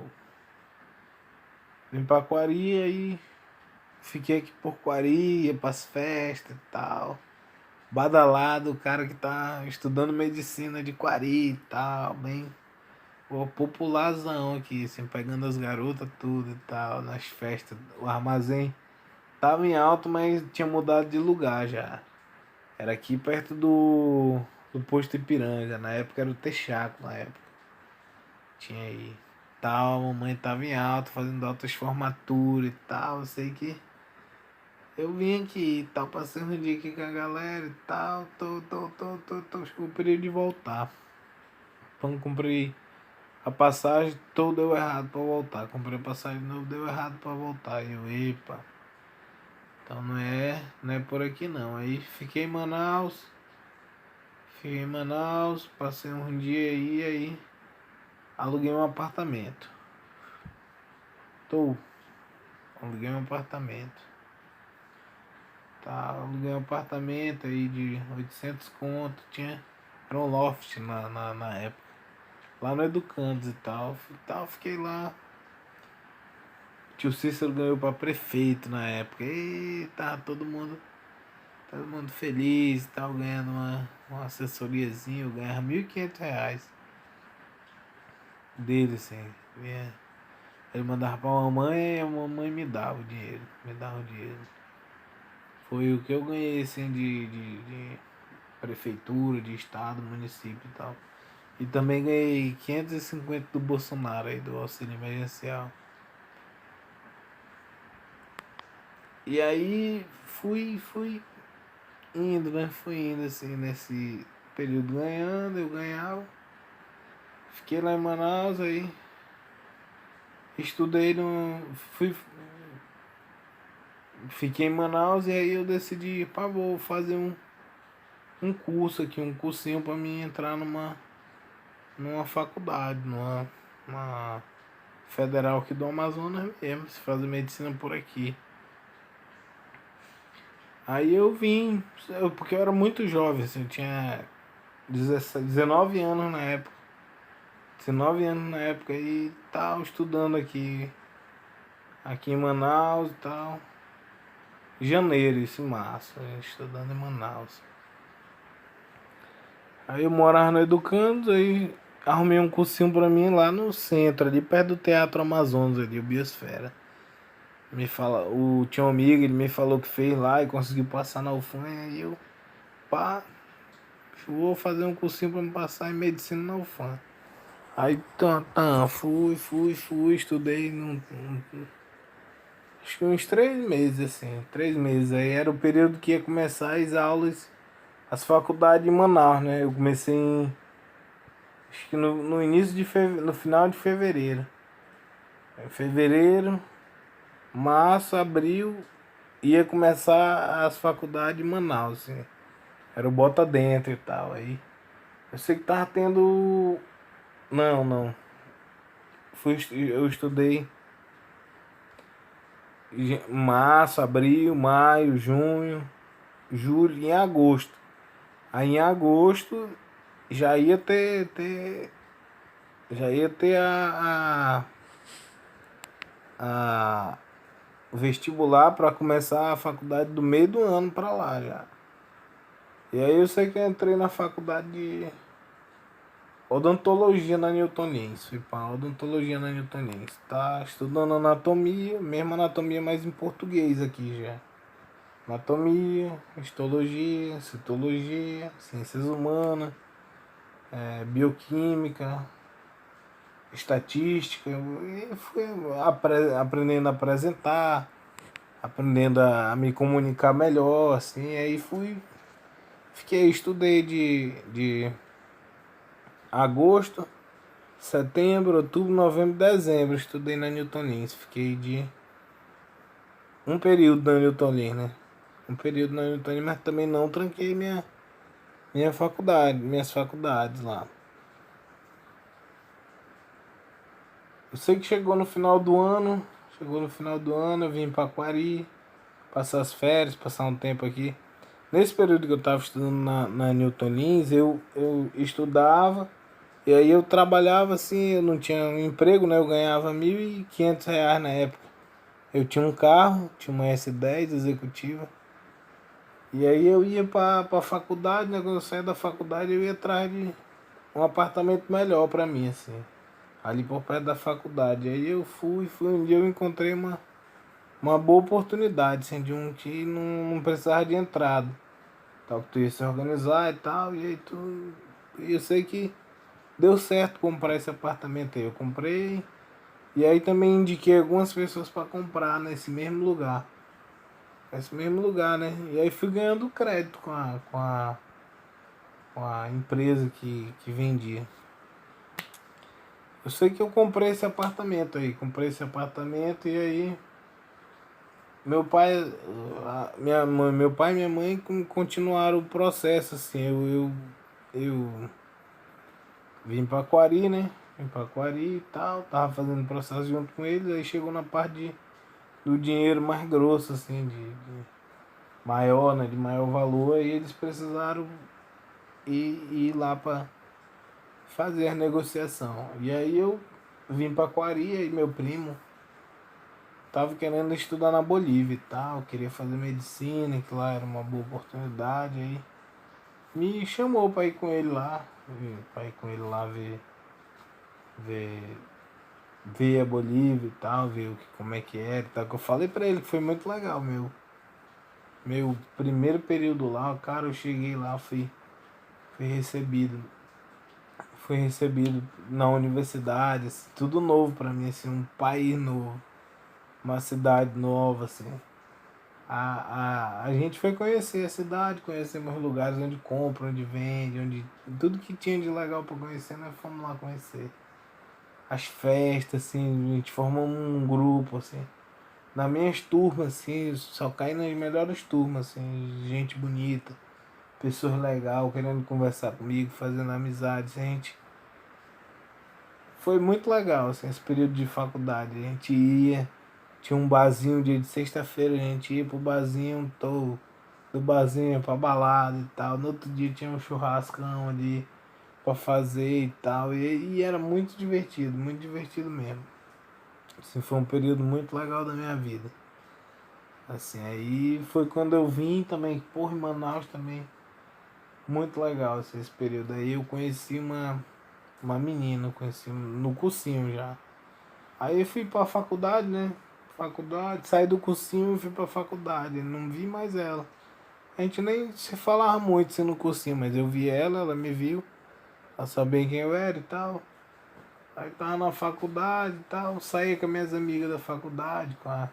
Vim pra Aquari aí fiquei aqui por Aquari, ia pras festas e tal. Badalado, o cara que tá estudando medicina de Aquari e tal, bem popularzão aqui, assim, pegando as garotas tudo e tal, nas festas. O armazém tava em alto, mas tinha mudado de lugar já. Era aqui perto do posto Ipiranga. Na época era o Texaco, na época. Tinha aí. Tal, a mamãe tava em alto, fazendo altas formaturas e tal. Eu sei que eu vim aqui e tal, passei um dia aqui com a galera e tal. Tô. Acho que o período de voltar. Quando comprei a passagem, todo deu errado pra voltar. Comprei a passagem de novo, deu errado pra voltar. E eu, epa. Então não é por aqui não. Aí fiquei em Manaus, passei um dia aí aluguei um apartamento. Tô, aluguei um apartamento. Tá, aluguei um apartamento aí de 800 conto, era um loft na época. Lá no Educandos e tal, fiquei lá. Tio Cícero ganhou pra prefeito na época. E tá todo mundo feliz e tal, ganhando uma assessoriazinha. Eu ganhava R$ 1.500 dele, assim. Ele mandava pra mamãe e a mamãe me dava o dinheiro. Me dava o dinheiro. Foi o que eu ganhei, assim, de prefeitura, de estado, município e tal. E também ganhei 550 do Bolsonaro aí, do auxílio emergencial. E aí fui indo, né? Fui indo assim nesse período ganhando, eu ganhava. Fiquei lá em Manaus aí. Estudei no. Fiquei em Manaus e aí eu decidi, pá, vou fazer um curso aqui, um cursinho pra mim entrar numa faculdade, numa federal aqui do Amazonas mesmo, se fazer medicina por aqui. Aí eu vim, porque eu era muito jovem, assim, eu tinha 19 anos na época. 19 anos na época e tal, estudando aqui em Manaus e tal. Janeiro, isso em março, estudando em Manaus. Aí eu morava no Educandos, aí arrumei um cursinho pra mim lá no centro, ali perto do Teatro Amazonas, ali, o Biosfera. Tinha um amigo, ele me falou que fez lá e conseguiu passar na UFAM, aí eu, pá, vou fazer um cursinho pra me passar em medicina na UFAM. Aí fui, estudei acho que uns 3 meses, assim, 3 meses. Aí era o período que ia começar as aulas, as faculdades em Manaus, né? Eu comecei acho que no início de fevereiro, no final de fevereiro. Em fevereiro, março, abril, ia começar as faculdades em Manaus, assim. Era o Bota Dentro e tal. Aí eu sei que tava tendo. Não. Eu estudei março, abril, maio, junho, julho e em agosto. Aí em agosto já ia ter a o vestibular para começar a faculdade do meio do ano para lá já. E aí eu sei que eu entrei na faculdade de odontologia na Newton Lins. Fui para odontologia na Newton Lins. Tá estudando anatomia, mesmo anatomia, mas em português aqui já. Anatomia, histologia, citologia, ciências humanas, bioquímica, estatística. E fui aprendendo a apresentar, aprendendo a me comunicar melhor, assim. Aí estudei de agosto, setembro, outubro, novembro, dezembro. Estudei na Newton Lins. Fiquei de um período na Newton Lins, né? Um período na Newton Lins, mas também não tranquei minhas faculdades lá. Eu sei que chegou no final do ano, eu vim para Aquari, passar as férias, passar um tempo aqui. Nesse período que eu estava estudando na Newton Lins, eu estudava e aí eu trabalhava assim, eu não tinha um emprego, né? Eu ganhava R$ 1.500 na época. Eu tinha um carro, tinha uma S10 executiva. E aí eu ia pra faculdade, né? Quando eu saía da faculdade eu ia atrás de um apartamento melhor pra mim, assim. Ali por perto da faculdade. Aí eu fui, um dia eu encontrei uma boa oportunidade, assim, de um que não precisava de entrada. Tal, que tu ia se organizar e tal, e aí tu. E eu sei que deu certo comprar esse apartamento aí. Eu comprei. E aí também indiquei algumas pessoas para comprar nesse mesmo lugar. Nesse mesmo lugar, né? E aí fui ganhando crédito com a empresa que vendia. Eu sei que eu comprei esse apartamento aí. Comprei esse apartamento e aí meu pai, meu pai e minha mãe continuaram o processo, assim. Eu vim pra Aquari, né? Vim pra Aquari e tal. Tava fazendo o processo junto com eles. Aí chegou na parte do dinheiro mais grosso, assim, de maior, né? De maior valor. Aí eles precisaram ir lá pra fazer a negociação. E aí eu vim pra Aquari e meu primo tava querendo estudar na Bolívia e tal. Queria fazer medicina, que lá era uma boa oportunidade. Aí me chamou pra ir com ele lá. Pra ir com ele lá ver ver a Bolívia e tal, ver como é que era e tal. Que eu falei pra ele que foi muito legal, meu primeiro período lá, cara, eu cheguei lá, fui recebido. Fui recebido na universidade, assim, tudo novo pra mim, assim, um país novo, uma cidade nova, assim. A gente foi conhecer a cidade, conhecer meus lugares onde compra, onde vende, onde. Tudo que tinha de legal pra conhecer, nós fomos lá conhecer. As festas, assim, a gente formou um grupo, assim. Nas minhas turmas, assim, só caí nas melhores turmas, assim, gente bonita, pessoas legais, querendo conversar comigo, fazendo amizade, gente. Foi muito legal, assim, esse período de faculdade. A gente ia, tinha um barzinho dia de sexta-feira, a gente ia pro barzinho, do barzinho pra balada e tal. No outro dia tinha um churrascão ali pra fazer e tal. E era muito divertido mesmo. Assim, foi um período muito legal da minha vida. Assim, aí foi quando eu vim também, porra, em Manaus também. Muito legal assim, esse período aí. Eu conheci uma menina, conheci no cursinho já. Aí eu fui pra faculdade, né? faculdade, saí do cursinho e fui pra faculdade. Não vi mais ela. A gente nem se falava muito assim no cursinho, mas eu vi ela, ela me viu, ela sabia quem eu era e tal. Aí tava na faculdade e tal, saía com as minhas amigas da faculdade, com a,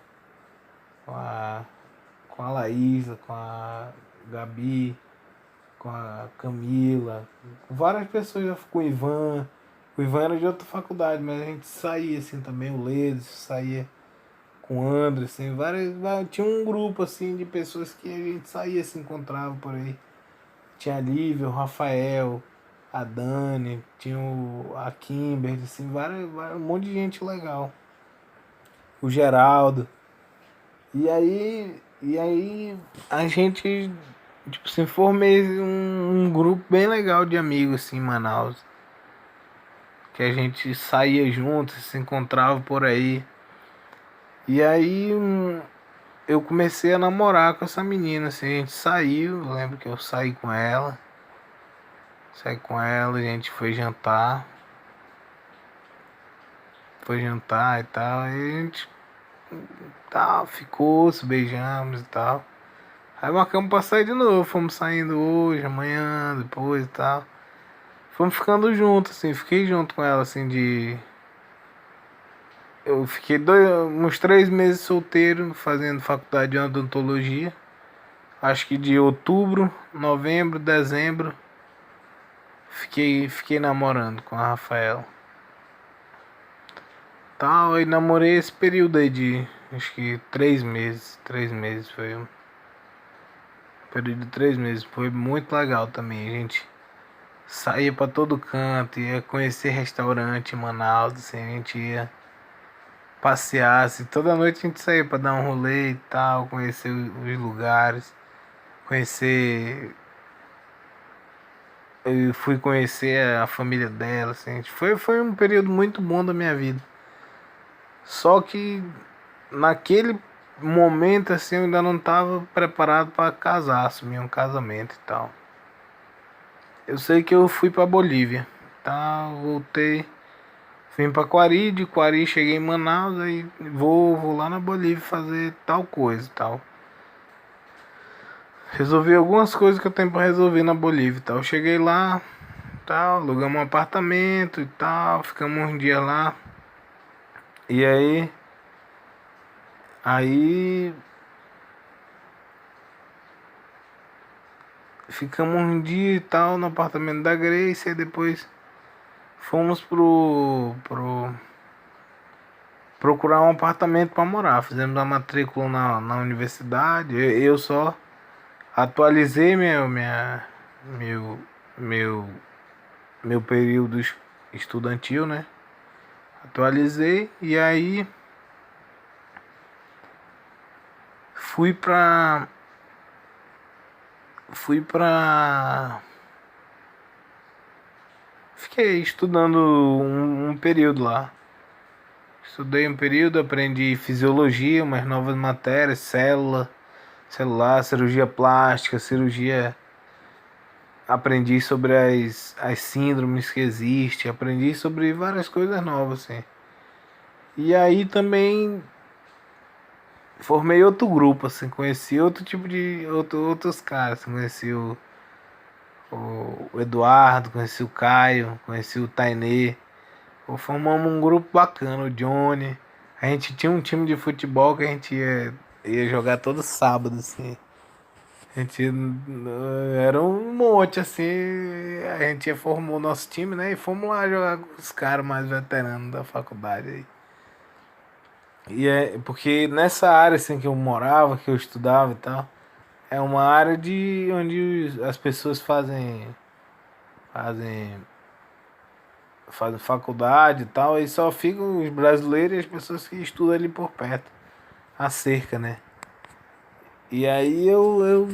com a Laísa, com a Gabi, com a Camila, com várias pessoas, com o Ivan. O Ivan era de outra faculdade, mas a gente saía assim também, o Ledes, saía com o André, assim, tinha um grupo assim de pessoas que a gente saía, se encontrava por aí. Tinha a Lívia, o Rafael, a Dani, tinha a Kimberly, assim, um monte de gente legal. O Geraldo. E aí a gente, tipo assim, formei um grupo bem legal de amigos, assim, em Manaus. Que a gente saía junto, se encontrava por aí. E aí eu comecei a namorar com essa menina, assim, a gente saiu, eu lembro que eu saí com ela. Saí com ela, a gente foi jantar. Foi jantar e tal. Aí a gente tal, ficou, se beijamos e tal. Aí marcamos pra sair de novo. Fomos saindo hoje, amanhã, depois e tal. Fomos ficando juntos, assim. Fiquei junto com ela, assim, de. Eu fiquei uns 3 meses solteiro, fazendo faculdade de odontologia. Acho que de outubro, novembro, dezembro. Fiquei namorando com a Rafaela. Tal, e namorei esse período aí de. Acho que 3 meses. 3 meses foi um período de 3 meses. Foi muito legal também. A gente saía pra todo canto, ia conhecer restaurante em Manaus, assim, a gente ia passear, assim, toda noite a gente saía pra dar um rolê e tal, conhecer os lugares, conhecer. Eu fui conhecer a família dela, assim, foi um período muito bom da minha vida. Só que naquele momento, assim, eu ainda não estava preparado para casar, assumir um casamento e tal. Eu sei que eu fui para Bolívia, tá? Voltei, vim para Quari, de Quari cheguei em Manaus, aí vou lá na Bolívia fazer tal coisa e tal. Resolvi algumas coisas que eu tenho para resolver na Bolívia e tal. Cheguei lá, tal, alugamos um apartamento e tal, ficamos uns dias lá. E aí ficamos um dia e tal no apartamento da Grace e depois fomos pro procurar um apartamento para morar. Fizemos a matrícula na universidade. Eu só atualizei meu, meu, meu período estudantil, né? Atualizei e aí fui pra. Fui pra. Fiquei estudando um período lá. Estudei um período, aprendi fisiologia, umas novas matérias, celular, cirurgia plástica, cirurgia. Aprendi sobre as síndromes que existem, aprendi sobre várias coisas novas, assim. E aí também formei outro grupo, assim, conheci outro tipo de. Outros caras, assim, conheci o Eduardo, conheci o Caio, conheci o Tainê. Formamos um grupo bacana, o Johnny. A gente tinha um time de futebol que a gente ia jogar todo sábado, assim. A gente era um monte, assim. A gente formou o nosso time, né? E fomos lá jogar com os caras mais veteranos da faculdade aí. E é porque nessa área assim que eu morava, que eu estudava e tal, é uma área de onde as pessoas fazem fazem faculdade e tal, e só ficam os brasileiros e as pessoas que estudam ali por perto, a cerca, né? E aí eu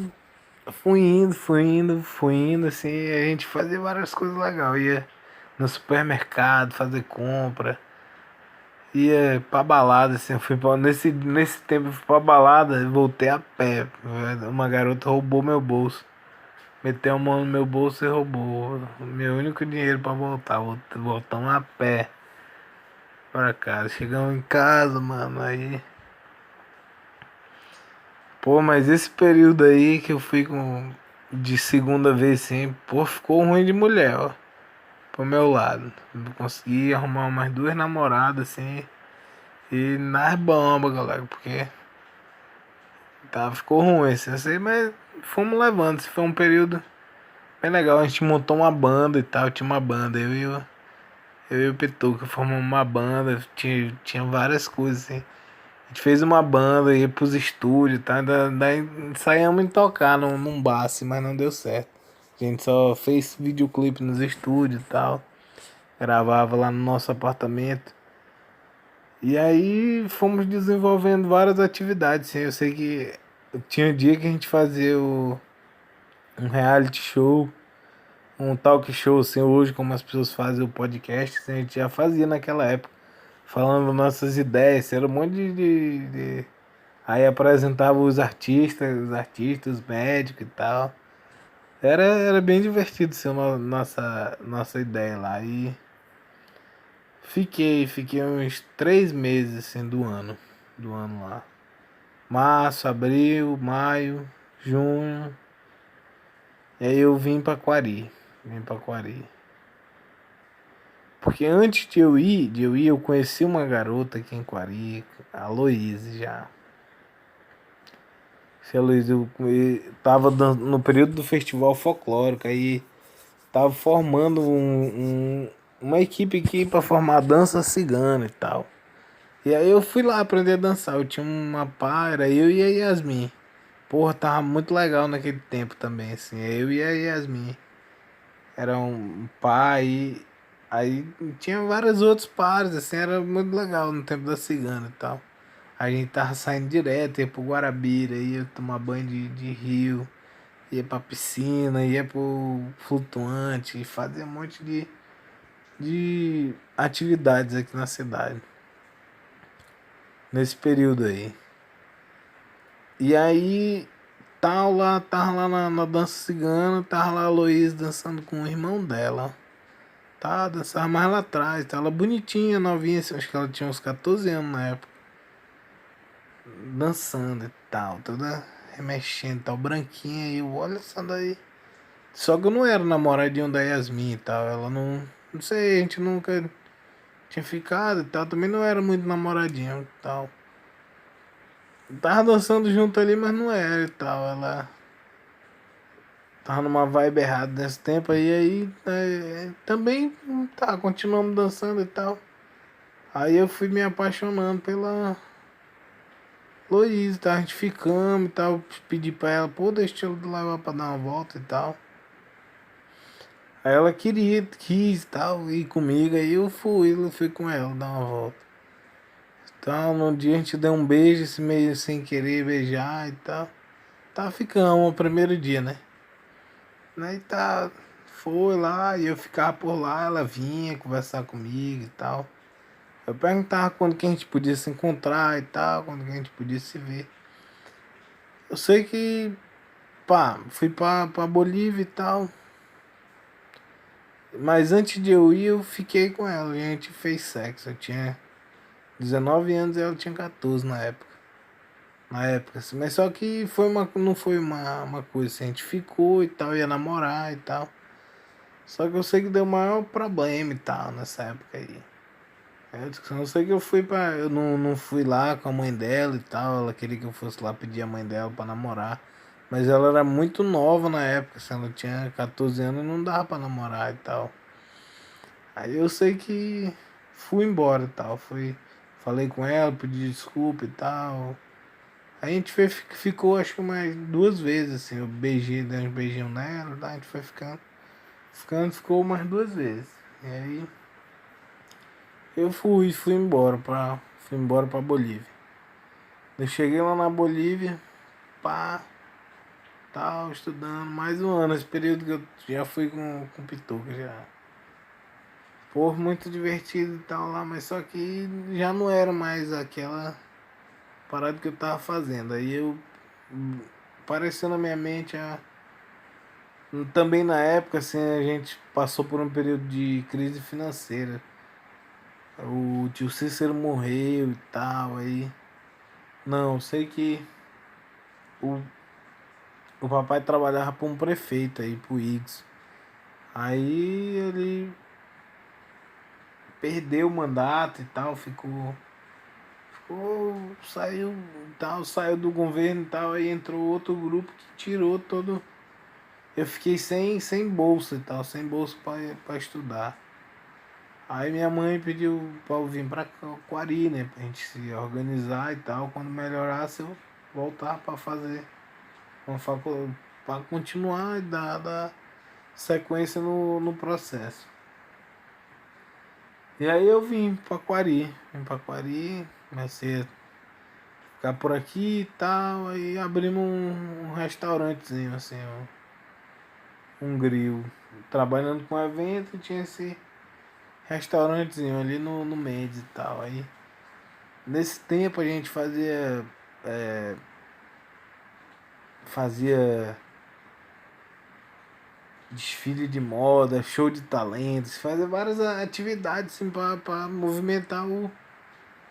fui indo, assim, a gente fazia várias coisas legais. Ia no supermercado fazer compra, ia pra balada, assim, nesse tempo eu fui pra balada e voltei a pé. Uma garota roubou meu bolso. Meteu a mão no meu bolso e roubou o meu único dinheiro pra voltar. Voltamos a pé pra casa. Chegamos em casa, mano, aí Pô, mas esse período aí que eu fui com de segunda vez sim, pô, ficou ruim de mulher, ó. Pro meu lado. Eu consegui arrumar umas duas namoradas assim. E nas bombas, galera, porque tá, ficou ruim, assim, eu sei, mas fomos levando. Esse foi um período bem legal. A gente montou uma banda e tal, tinha uma banda, eu e o Pituca formamos uma banda, tinha várias coisas assim. A gente fez uma banda, ia pros estúdios, tá? Daí ensaiamos em tocar num bar, assim, mas não deu certo. A gente só fez videoclipe nos estúdios e tal. Gravava lá no nosso apartamento. E aí fomos desenvolvendo várias atividades, assim. Eu sei que tinha um dia que a gente fazia um reality show, um talk show, assim, hoje, como as pessoas fazem o podcast, assim, a gente já fazia naquela época. Falando nossas ideias, era um monte Aí apresentava os artistas, os médicos e tal. Era bem divertido ser nossa ideia lá. E fiquei uns 3 meses assim do ano lá. Março, abril, maio, junho. E aí eu vim pra Quari. Porque antes de eu ir, eu conheci uma garota aqui em Quari, a Loíse já. Se a Luísa, eu tava no período do festival folclórico, aí tava formando uma equipe aqui pra formar dança cigana e tal. E aí eu fui lá aprender a dançar. Eu tinha uma pá, era eu e a Yasmin. Porra, tava muito legal naquele tempo também, assim. Eu e a Yasmin. Era um par e aí tinha vários outros pares, assim, era muito legal no tempo da cigana e tal. A gente tava saindo direto, ia pro Guarabira, ia tomar banho de rio, ia pra piscina, ia pro flutuante, fazia um monte de atividades aqui na cidade, nesse período aí. E aí, tava lá na dança cigana, tava lá a Loísa dançando com o irmão dela. Tá, dançava mais lá atrás, tá? Ela bonitinha, novinha, assim, acho que ela tinha uns 14 anos na época. Dançando e tal, toda remexendo e tal, branquinha. E eu, olha essa daí. Só que eu não era namoradinho da Yasmin e tal. Ela não sei, a gente nunca tinha ficado e tal. Também não era muito namoradinho e tal. Tava dançando junto ali, mas não era e tal. Ela tava numa vibe errada nesse tempo aí também tá, continuamos dançando e tal. Aí eu fui me apaixonando pela Luiz, tá? A gente ficamos e tal. Pedi pra ela, pô, deixa eu levar pra dar uma volta e tal. Aí ela quis e tal, ir comigo. Aí eu fui com ela dar uma volta. Então, num dia a gente deu um beijo, assim, meio sem querer beijar e tal. Tá, ficamos o primeiro dia, né? Aí tá, foi lá e eu ficava por lá, ela vinha conversar comigo e tal. Eu perguntava quando que a gente podia se encontrar e tal, quando que a gente podia se ver. Eu sei que, pá, fui pra Bolívia e tal. Mas antes de eu ir, eu fiquei com ela. E a gente fez sexo. Eu tinha 19 anos e ela tinha 14 na época. Na época, assim. Mas só que não foi uma coisa assim. A gente ficou e tal, ia namorar e tal. Só que eu sei que deu maior problema e tal nessa época aí. Eu sei que eu não fui lá com a mãe dela e tal. Ela queria que eu fosse lá pedir a mãe dela pra namorar. Mas ela era muito nova na época. Se ela tinha 14 anos, não dava pra namorar e tal. Aí eu sei que fui embora e tal. Falei com ela, pedi desculpa e tal. Aí a gente ficou acho que mais 2 vezes, assim. Eu beijei, dei um beijinho nela, tá? A gente foi ficou mais 2 vezes. E aí eu fui embora pra Bolívia. Eu cheguei lá na Bolívia, pá, tal, estudando mais um ano. Esse período que eu já fui com Pituca já. Pô, muito divertido e tal lá, mas só que já não era mais aquela parada que eu tava fazendo. Aí apareceu na minha mente também na época assim a gente passou por um período de crise financeira. O tio Cícero morreu e tal, aí não, sei que o, o papai trabalhava para um prefeito aí, pro Iggs. Aí ele perdeu o mandato e tal, saiu e tal, saiu do governo e tal, aí entrou outro grupo que tirou todo. Eu fiquei sem bolsa e tal, sem bolsa pra estudar. Aí minha mãe pediu pra eu vir pra Quari, né? Pra gente se organizar e tal. Quando melhorasse eu voltar pra fazer uma faculdade, pra continuar e dar sequência no processo. E aí eu vim pra Quari, comecei a ficar por aqui e tal, aí abrimos um restaurantezinho assim, um grill. Trabalhando com evento, tinha esse restaurantezinho ali no Mendes e tal. Aí nesse tempo a gente fazia desfile de moda, show de talentos, fazia várias atividades assim, pra movimentar o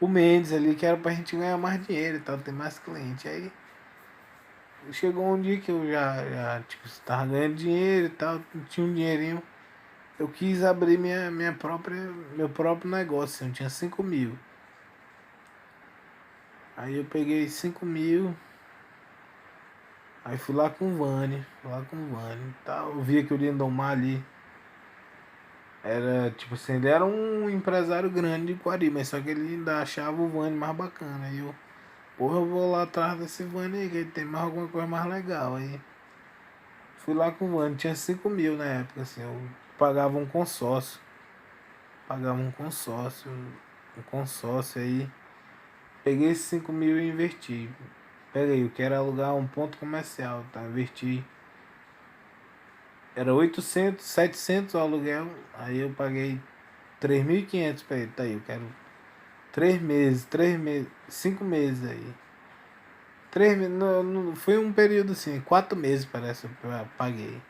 Mendes ali, que era pra gente ganhar mais dinheiro e tal, ter mais cliente. Aí chegou um dia que eu já tipo, tava ganhando dinheiro e tal, tinha um dinheirinho. Eu quis abrir meu próprio negócio, assim, eu tinha 5.000. Aí eu peguei 5.000, aí fui lá com o Vani e tal. Eu via que o Lindomar ali era, tipo assim, ele era um empresário grande de Quari, mas só que ele ainda achava o Vani mais bacana. Aí eu, porra, eu vou lá atrás desse Vani aí, que ele tem mais alguma coisa mais legal. Aí fui lá com o Vani, tinha 5.000 na época, assim, eu pagava um consórcio. Pagava um consórcio aí. Peguei esses 5.000 e investi. Peguei, eu quero alugar um ponto comercial, tá? Investi. Era 800, 700 o aluguel. Aí eu paguei 3.500 pra ele. Tá aí, eu quero 3 meses, 5 meses aí. 3 meses, não, foi um período assim, 4 meses parece, eu paguei.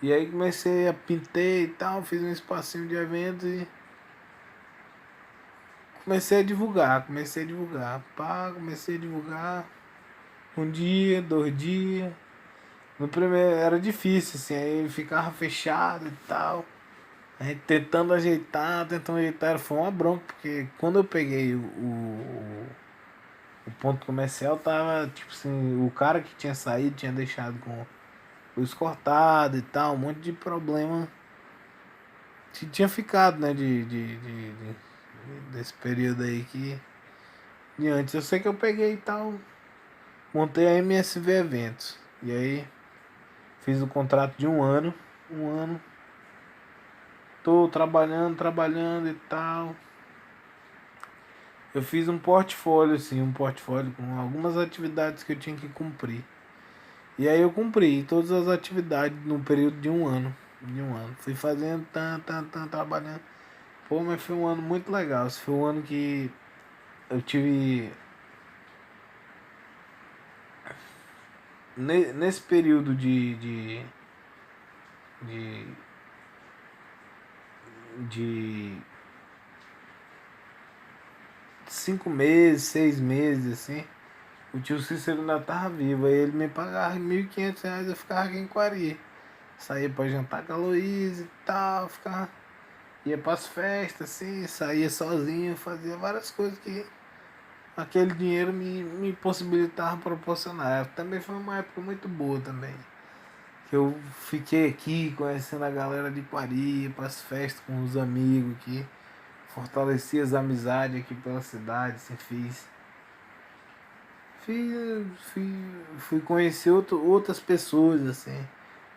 E aí comecei a pintei e tal, fiz um espacinho de eventos e comecei a divulgar. Pá, comecei a divulgar. Um dia, 2 dias. No primeiro era difícil, assim, aí ficava fechado e tal. A gente tentando ajeitar, foi uma bronca, porque quando eu peguei o ponto comercial tava, tipo assim, o cara que tinha saído tinha deixado com luz cortada e tal, um monte de problema tinha ficado, né, desse período aí que de antes. Eu sei que eu peguei e tal, montei a MSV Eventos, e aí fiz o contrato de um ano. Tô trabalhando e tal. Eu fiz um portfólio, assim, um portfólio com algumas atividades que eu tinha que cumprir. E aí eu cumpri todas as atividades no período de um ano. Fui fazendo, trabalhando. Pô, mas foi um ano muito legal. Esse foi um ano que eu tive. Nesse período de, de 5 meses, 6 meses, assim. O tio Cícero ainda tava vivo, aí ele me pagava R$ 1.500, eu ficava aqui em Quari. Saía pra jantar com a Luísa e tal, ficava, ia pras festas, assim, saía sozinho, fazia várias coisas que aquele dinheiro me possibilitava proporcionar. Também foi uma época muito boa também. Que eu fiquei aqui conhecendo a galera de Quari, ia pras festas com os amigos que fortalecia as amizades aqui pela cidade, assim, fui conhecer outras pessoas, assim,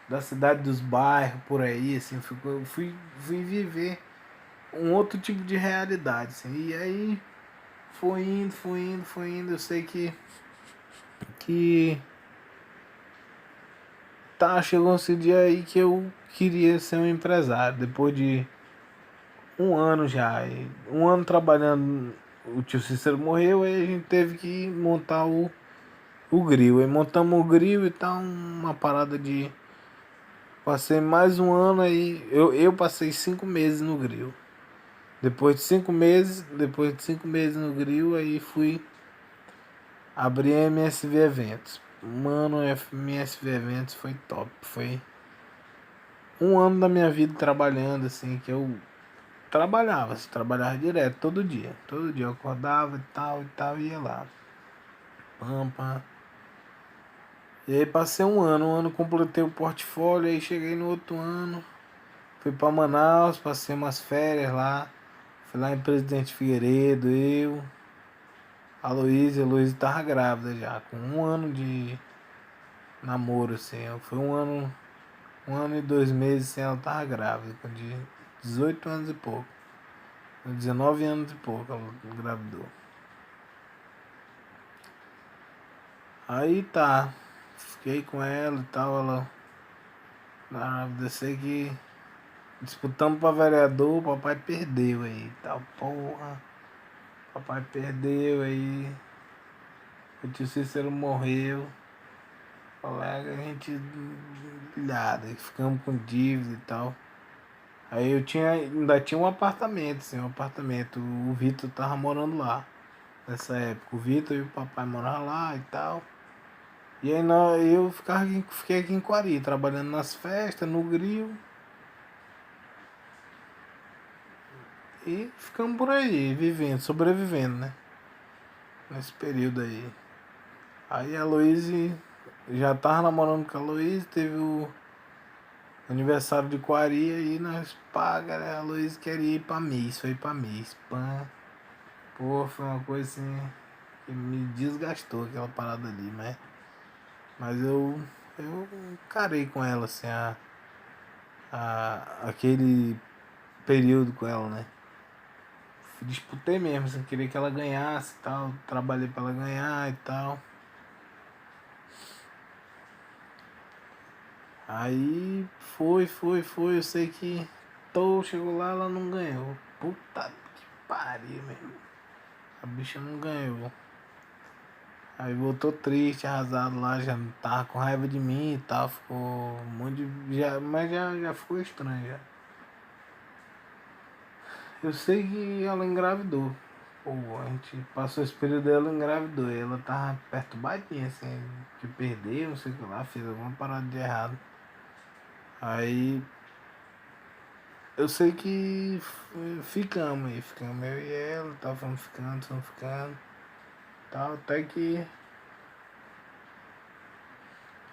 da cidade, dos bairros, por aí, assim, fui viver um outro tipo de realidade, assim, e aí foi indo, eu sei que chegou esse dia aí que eu queria ser um empresário, depois de um ano já, um ano trabalhando, o tio Cícero morreu, aí a gente teve que montar o grill, aí montamos o grill e tal, uma parada de. Passei mais um ano aí. Eu passei 5 meses no grill. Depois de 5 meses no grill, aí abri a MSV Eventos. Mano, a MSV Eventos foi top. Foi um ano da minha vida trabalhando, assim, que eu trabalhava direto, todo dia. Todo dia eu acordava e tal, e ia lá. Pampa. E aí passei um ano completei o portfólio, aí cheguei no outro ano, fui pra Manaus, passei umas férias lá. Fui lá em Presidente Figueiredo, a Luísa tava grávida já, com um ano de namoro, assim. Foi um ano e 2 meses, assim, ela tava grávida, com de 18 anos e pouco. 19 anos e pouco ela engravidou. Aí tá, fiquei com ela e tal, ela grávida, sei que disputamos pra vereador, o papai perdeu aí, tal, porra. Papai perdeu aí, o tio Cícero morreu. Colega, a gente pilhada, ficamos com dívida e tal. Aí ainda tinha um apartamento, assim, um apartamento. O Vitor tava morando lá nessa época. O Vitor e o papai moravam lá e tal. E aí eu fiquei aqui em Quari, trabalhando nas festas, no grill. E ficamos por aí, vivendo, sobrevivendo, né? Nesse período aí. Aí a Luísa já tava namorando com a Luísa, teve o aniversário de Quari e nós paga, né? A Luísa queria ir pra Miss, foi pra Miss. Pã. Pô, foi uma coisa assim que me desgastou aquela parada ali, mas eu encarei com ela, assim, aquele período com ela, né? Disputei mesmo, assim, queria que ela ganhasse e tal, trabalhei pra ela ganhar e tal. Aí foi, eu sei que chegou lá, ela não ganhou. Puta que pariu, mesmo. A bicha não ganhou. Aí voltou triste, arrasado lá, já tava com raiva de mim e tal, ficou muito. Mas já ficou estranho já. Eu sei que ela engravidou. Pô, a gente passou esse período dela engravidou. E ela tava perturbadinha, assim, que perdeu, não sei o que lá, fez alguma parada de errado. Aí eu sei que ficamos eu e ela, tal, fomos ficando, tal, até que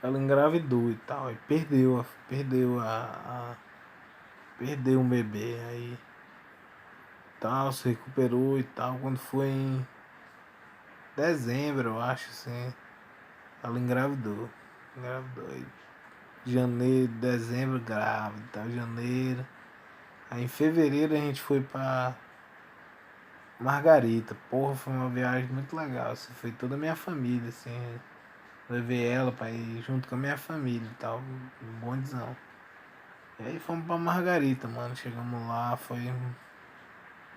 ela engravidou e tal, e perdeu um bebê, aí tal, se recuperou e tal, quando foi em dezembro, eu acho, assim, ela engravidou, aí janeiro, dezembro grávida, tal, janeiro, aí em fevereiro a gente foi pra Margarita, porra, foi uma viagem muito legal, assim, foi toda a minha família, assim, levei ela pra ir junto com a minha família e tal, um bondizão. E aí fomos pra Margarita, mano, chegamos lá, foi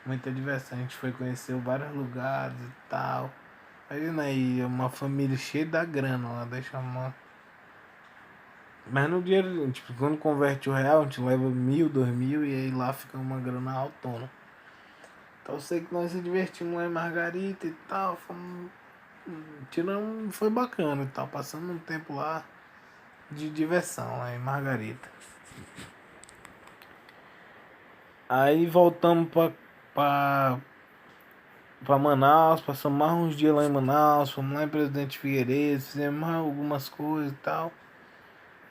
muita diversão, a gente foi conhecer vários lugares e tal. Imagina aí, uma família cheia da grana lá, deixa uma. Mas no dinheiro, tipo, quando converte o real, a gente leva 1.000, 2.000 e aí lá fica uma grana autona. Então eu sei que nós se divertimos lá em Margarita e tal, fomos. Tiramos, foi bacana e tal, passando um tempo lá de diversão lá em Margarita. Aí voltamos pra, pra Manaus, passamos mais uns dias lá em Manaus, fomos lá em Presidente Figueiredo, fizemos mais algumas coisas e tal.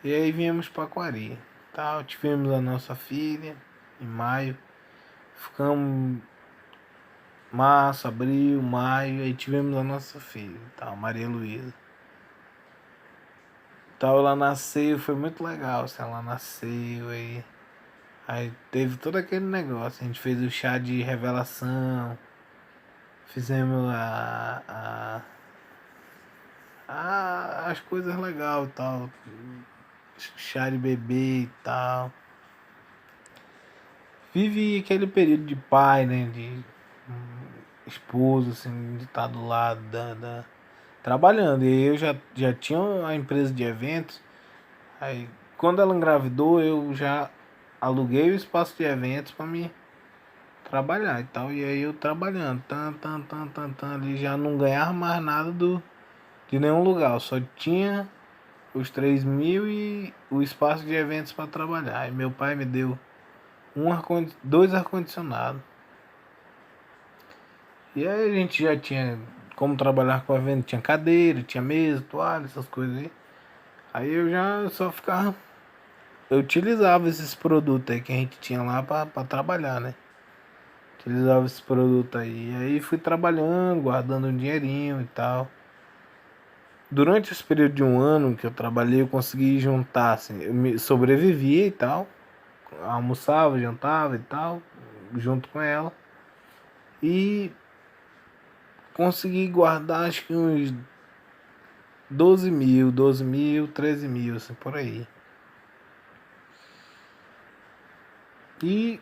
E aí viemos pra Quari. Tal, tivemos a nossa filha em maio. Ficamos março, abril, maio, aí tivemos a nossa filha, tal, Maria Luísa. Tal, ela nasceu, foi muito legal, assim, ela nasceu aí teve todo aquele negócio, a gente fez o chá de revelação, fizemos as coisas legais e tal, chá de bebê e tal. Vive aquele período de pai, né, de esposo, assim, de estar do lado trabalhando. E eu já tinha a empresa de eventos, aí quando ela engravidou eu já aluguei o espaço de eventos para me trabalhar e tal. E aí eu trabalhando, ali já não ganhava mais nada de nenhum lugar. Eu só tinha os 3.000 e o espaço de eventos para trabalhar. E meu pai me deu dois ar-condicionados. E aí a gente já tinha como trabalhar com evento, tinha cadeira, tinha mesa, toalha, essas coisas aí. Aí eu já só ficava. Eu utilizava esses produtos aí que a gente tinha lá pra trabalhar, né? Utilizava esses produtos aí. E aí fui trabalhando, guardando um dinheirinho e tal. Durante esse período de um ano que eu trabalhei, eu consegui juntar, assim, eu me sobrevivia e tal. Almoçava, jantava e tal, junto com ela. E consegui guardar acho que uns 12.000, 13.000, assim, por aí. E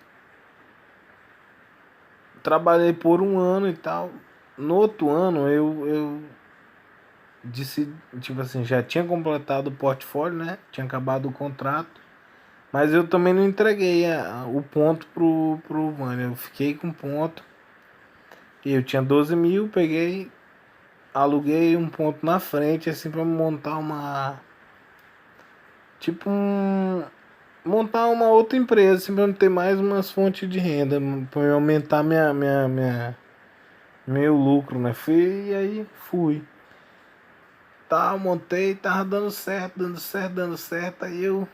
trabalhei por um ano e tal. No outro ano eu disse, tipo assim, já tinha completado o portfólio, né? Tinha acabado o contrato. Mas eu também não entreguei o ponto pro Vânia. Eu fiquei com ponto. E eu tinha 12.000, peguei, aluguei um ponto na frente, assim, pra montar uma. Tipo um. Montar uma outra empresa, assim, pra eu ter mais umas fontes de renda, pra eu aumentar meu lucro, né? Fui, e aí fui. Tá, montei, tava dando certo, dando certo, dando certo. Aí eu.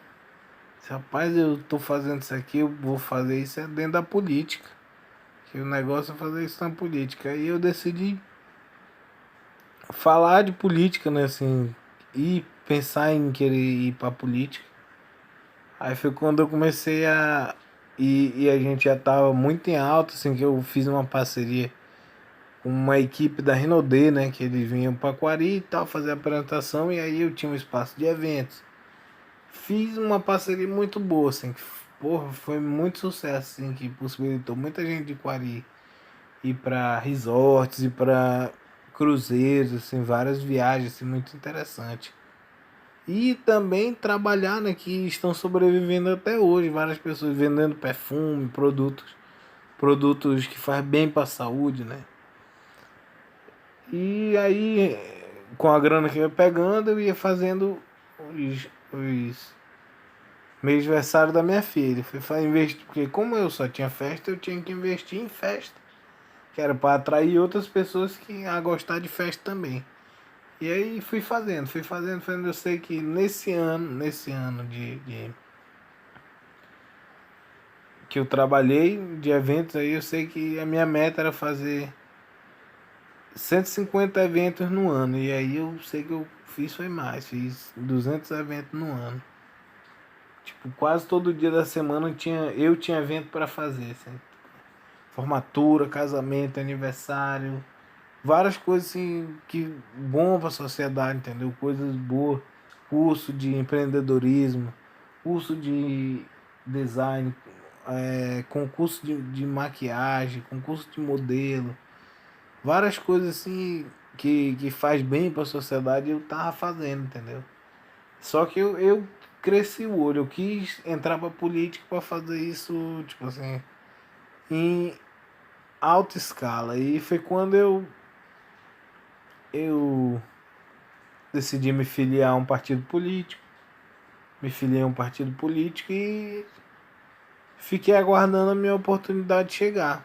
Rapaz, eu tô fazendo isso aqui, eu vou fazer isso dentro da política. Que o negócio é fazer isso na política. Aí eu decidi falar de política, né? Assim, e pensar em querer ir pra política. Aí foi quando eu comecei a. E a gente já tava muito em alta, assim, que eu fiz uma parceria com uma equipe da Renaudet, né? Que eles vinham pra Quari e tal, fazer a apresentação, e aí eu tinha um espaço de eventos. Fiz uma parceria muito boa, assim, que, porra, foi muito sucesso, assim, que possibilitou muita gente de Quari ir para resorts e para cruzeiros, assim, várias viagens, assim, muito interessante. E também trabalhar, né, que estão sobrevivendo até hoje, várias pessoas vendendo perfume, produtos que faz bem para a saúde, né? E aí, com a grana que eu ia pegando, eu ia fazendo os mês aniversário da minha filha. Fui investir, porque como eu só tinha festa, eu tinha que investir em festa. Que era para atrair outras pessoas que a gostar de festa também. E aí fui fazendo. Eu sei que nesse ano que eu trabalhei de eventos aí, eu sei que a minha meta era fazer 150 eventos no ano. E aí eu sei que eu fiz foi mais, fiz 200 eventos no ano. Tipo, quase todo dia da semana eu tinha evento para fazer, assim. Formatura, casamento, aniversário, várias coisas assim que bom para a sociedade, entendeu? Coisas boas, curso de empreendedorismo, curso de design, concurso de maquiagem, concurso de modelo, várias coisas assim que faz bem para a sociedade eu tava fazendo, entendeu? Só que eu cresci o olho, eu quis entrar para política para fazer isso, tipo assim, em alta escala. E foi quando eu decidi me filiar a um partido político. Me filiei a um partido político e fiquei aguardando a minha oportunidade de chegar.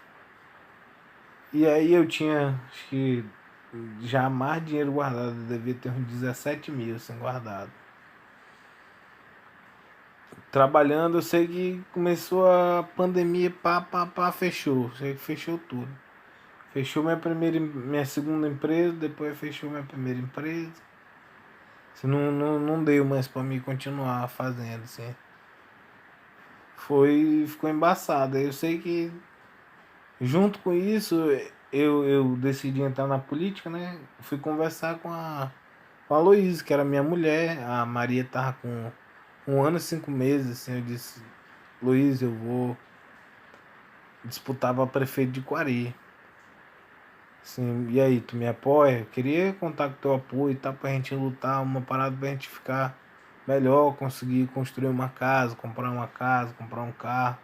E aí eu tinha, acho que já mais dinheiro guardado, eu devia ter uns 17.000 assim guardado. Trabalhando, eu sei que começou a pandemia, pá, fechou. Sei que fechou tudo. Fechou minha segunda empresa, depois fechou minha primeira empresa. Assim, não deu mais pra mim continuar fazendo, assim. Ficou embaçado. Eu sei que junto com isso eu decidi entrar na política, né? Fui conversar com a Luísa, que era minha mulher. A Maria tava com 1 ano e 5 meses, assim. Eu disse, Luísa, eu vou disputar para prefeito de Quari. Assim, e aí, tu me apoia? Eu queria contar com teu apoio e tal, pra gente lutar, uma parada pra gente ficar melhor, conseguir construir uma casa, comprar um carro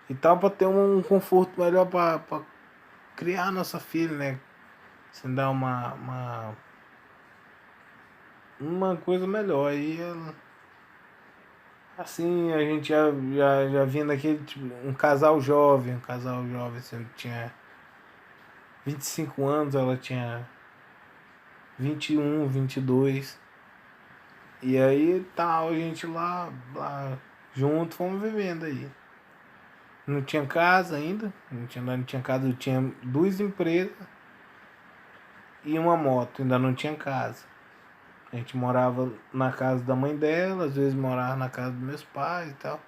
e tal, pra ter um conforto melhor pra criar nossa filha, né? Assim, dar uma coisa melhor. Aí ela, assim, a gente já vinha daquele tipo, um casal jovem, assim, eu tinha 25 anos, ela tinha 21, 22. E aí tal, a gente lá junto, fomos vivendo aí. Não tinha casa ainda, não tinha casa, eu tinha duas empresas e uma moto, ainda não tinha casa. A gente morava na casa da mãe dela, às vezes morava na casa dos meus pais e tal.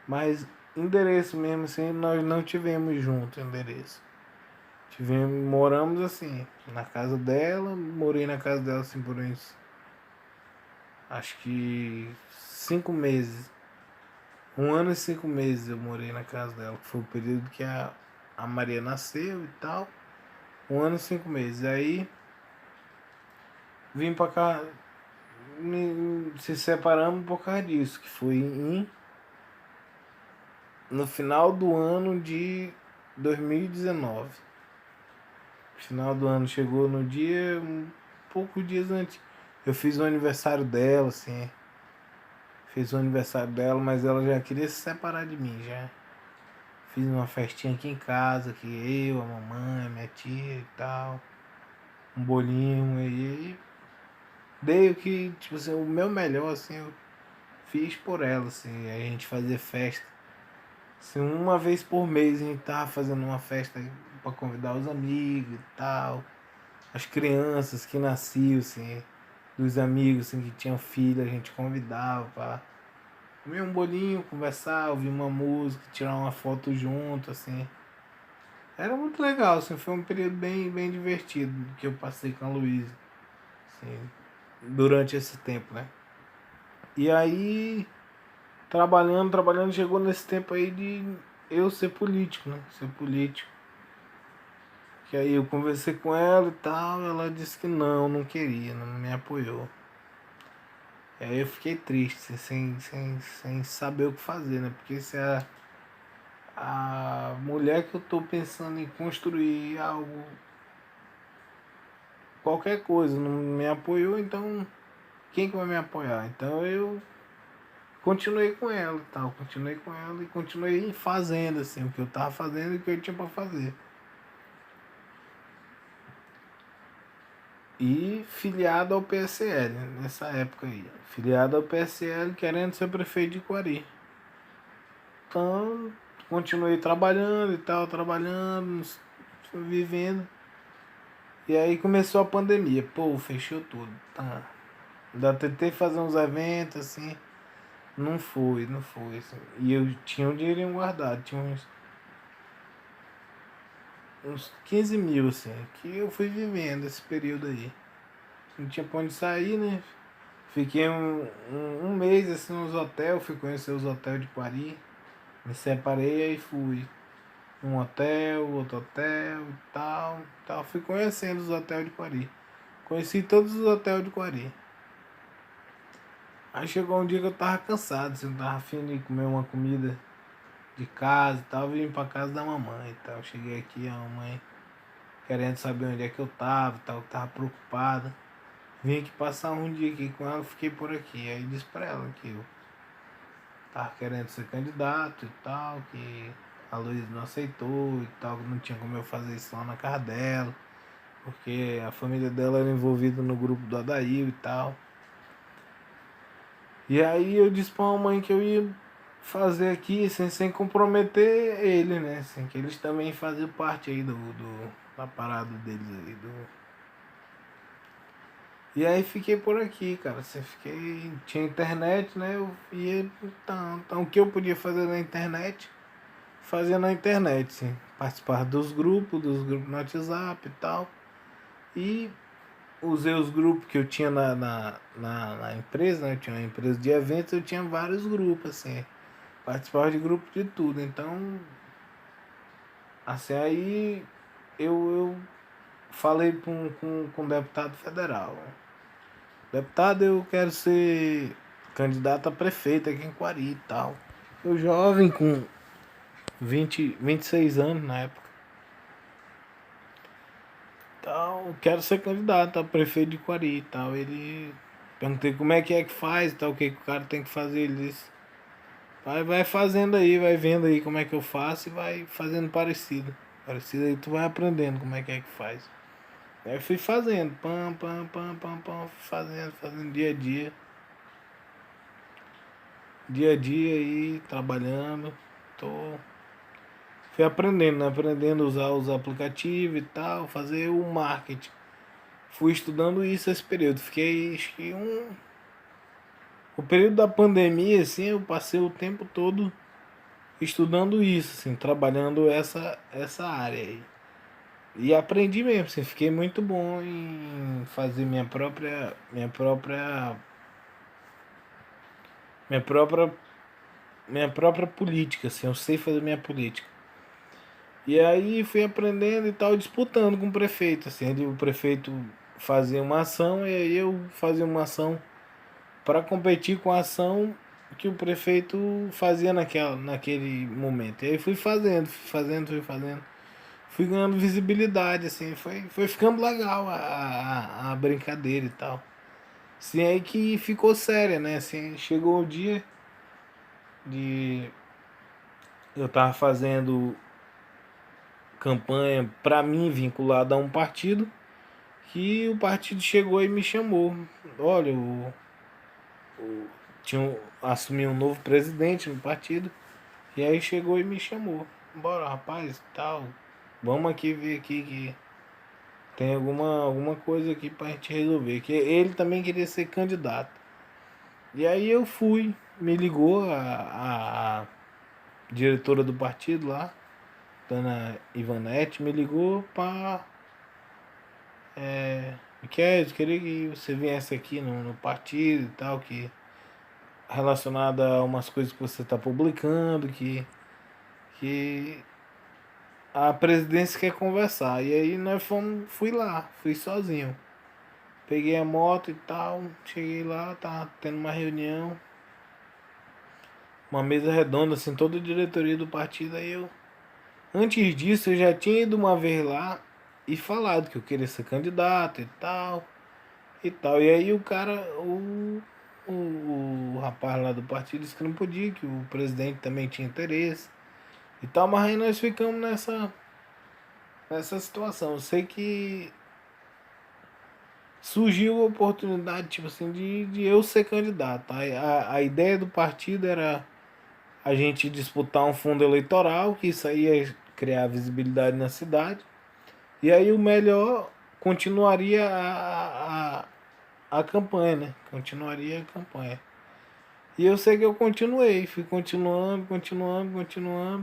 Mas endereço mesmo assim, nós não tivemos junto endereço. Moramos assim, na casa dela, morei na casa dela assim por uns, acho que 5 meses. 1 ano e 5 meses eu morei na casa dela, que foi o período que a Maria nasceu e tal. 1 ano e 5 meses. Aí vim pra cá, se separamos por causa disso, que foi no final do ano de 2019. Final do ano chegou no dia, poucos dias antes. Eu fiz o aniversário dela, assim. Fiz o aniversário dela, mas ela já queria se separar de mim, já. Fiz uma festinha aqui em casa, que eu, a mamãe, a minha tia e tal. Um bolinho aí. Dei o que, tipo assim, o meu melhor, assim, eu fiz por ela, assim. A gente fazia festa. Assim, uma vez por mês a gente tava fazendo uma festa pra convidar os amigos e tal. As crianças que nasciam, assim, dos amigos assim, que tinham filho, a gente convidava pra comer um bolinho, conversar, ouvir uma música, tirar uma foto junto, assim. Era muito legal, assim, foi um período bem divertido que eu passei com a Luísa, assim, durante esse tempo, né? E aí, trabalhando, chegou nesse tempo aí de eu ser político, né? Ser político. Que aí eu conversei com ela e tal, ela disse que não queria, não me apoiou. Aí eu fiquei triste, sem saber o que fazer, né? Porque se a mulher que eu tô pensando em construir algo, qualquer coisa, não me apoiou, então quem que vai me apoiar? Então eu continuei com ela e tal, continuei com ela e continuei fazendo assim, o que eu tava fazendo e o que eu tinha pra fazer. E filiado ao PSL nessa época aí. Filiado ao PSL querendo ser prefeito de Quari. Então, continuei trabalhando e tal, trabalhando, vivendo. E aí começou a pandemia. Pô, fechou tudo. Tá. Ainda tentei fazer uns eventos assim. Não foi. Assim. E eu tinha um dinheirinho guardado, tinha uns 15 mil, assim, que eu fui vivendo esse período aí. Não tinha pra onde sair, né? Fiquei um mês assim nos hotéis, fui conhecer os hotéis de Quari. Me separei aí fui. Um hotel, outro hotel e tal. Fui conhecendo os hotéis de Quari. Conheci todos os hotéis de Quari. Aí chegou um dia que eu tava cansado, assim, eu tava afim de comer uma comida de casa e tal, vim pra casa da mamãe e tal. Cheguei aqui, a mamãe querendo saber onde é que eu tava e tal, tava preocupada. Vim aqui passar um dia aqui com ela, fiquei por aqui. Aí disse pra ela que eu tava querendo ser candidato e tal, que a Luísa não aceitou e tal, que não tinha como eu fazer isso lá na casa dela, porque a família dela era envolvida no grupo do Adail e tal. E aí eu disse pra mamãe que eu ia fazer aqui sem comprometer ele, né? Sem que eles também faziam parte aí da parada deles aí. E aí fiquei por aqui, cara. Tinha internet, né? Eu ia. Então o que eu podia fazer na internet, fazia na internet, sim. Participar dos grupos no WhatsApp e tal. E usei os grupos que eu tinha na empresa, né? Eu tinha uma empresa de eventos, eu tinha vários grupos, assim. Participava de grupo de tudo. Então, assim, aí eu falei com um deputado federal. Deputado, eu quero ser candidato a prefeito aqui em Quari e tal. Eu jovem, com 26 anos na época. Então, quero ser candidato a prefeito de Quari e tal. Ele Perguntei como é que faz e tal, o que o cara tem que fazer. Ele disse, vai fazendo aí, vai vendo aí como é que eu faço e vai fazendo parecido. Parecido aí tu vai aprendendo como é que faz. Aí eu fui fazendo, pam, fazendo dia a dia. Dia a dia aí, trabalhando. Tô. Fui aprendendo, né? Aprendendo a usar os aplicativos e tal, fazer o marketing. Fui estudando isso esse período. Fiquei, acho que o período da pandemia, assim, eu passei o tempo todo estudando isso, assim, trabalhando essa área aí. E aprendi mesmo, assim, fiquei muito bom em fazer minha própria, minha própria política, assim, eu sei fazer minha política. E aí fui aprendendo e tal, disputando com o prefeito, assim, o prefeito fazia uma ação e aí eu fazia uma ação para competir com a ação que o prefeito fazia naquele momento. E aí fui fazendo. Fui ganhando visibilidade, assim, foi ficando legal a brincadeira e tal. Assim, aí que ficou séria, né? Assim, chegou o dia de eu tava fazendo campanha para mim vinculada a um partido, que o partido chegou e me chamou. Olha, assumiu um novo presidente no partido, e aí chegou e me chamou. Bora, rapaz, tal. Vamos aqui ver aqui que tem alguma coisa aqui pra gente resolver. Que ele também queria ser candidato. E aí eu fui, me ligou a diretora do partido lá, Dona Ivanete, me ligou pra. Eu queria que você viesse aqui no partido e tal, que relacionada a umas coisas que você está publicando, que a presidência quer conversar. E aí fui lá, fui sozinho. Peguei a moto e tal, cheguei lá, tá tendo uma reunião, uma mesa redonda, assim, toda a diretoria do partido. Aí eu, antes disso, eu já tinha ido uma vez lá e falado que eu queria ser candidato e tal, e tal. E aí o cara, o rapaz lá do partido disse que não podia, que o presidente também tinha interesse e tal, mas aí nós ficamos nessa situação. Eu sei que surgiu a oportunidade, tipo assim, de eu ser candidato. A ideia do partido era a gente disputar um fundo eleitoral, que isso aí ia criar visibilidade na cidade. E aí o melhor continuaria a campanha, né? Continuaria a campanha. E eu sei que eu continuei, fui continuando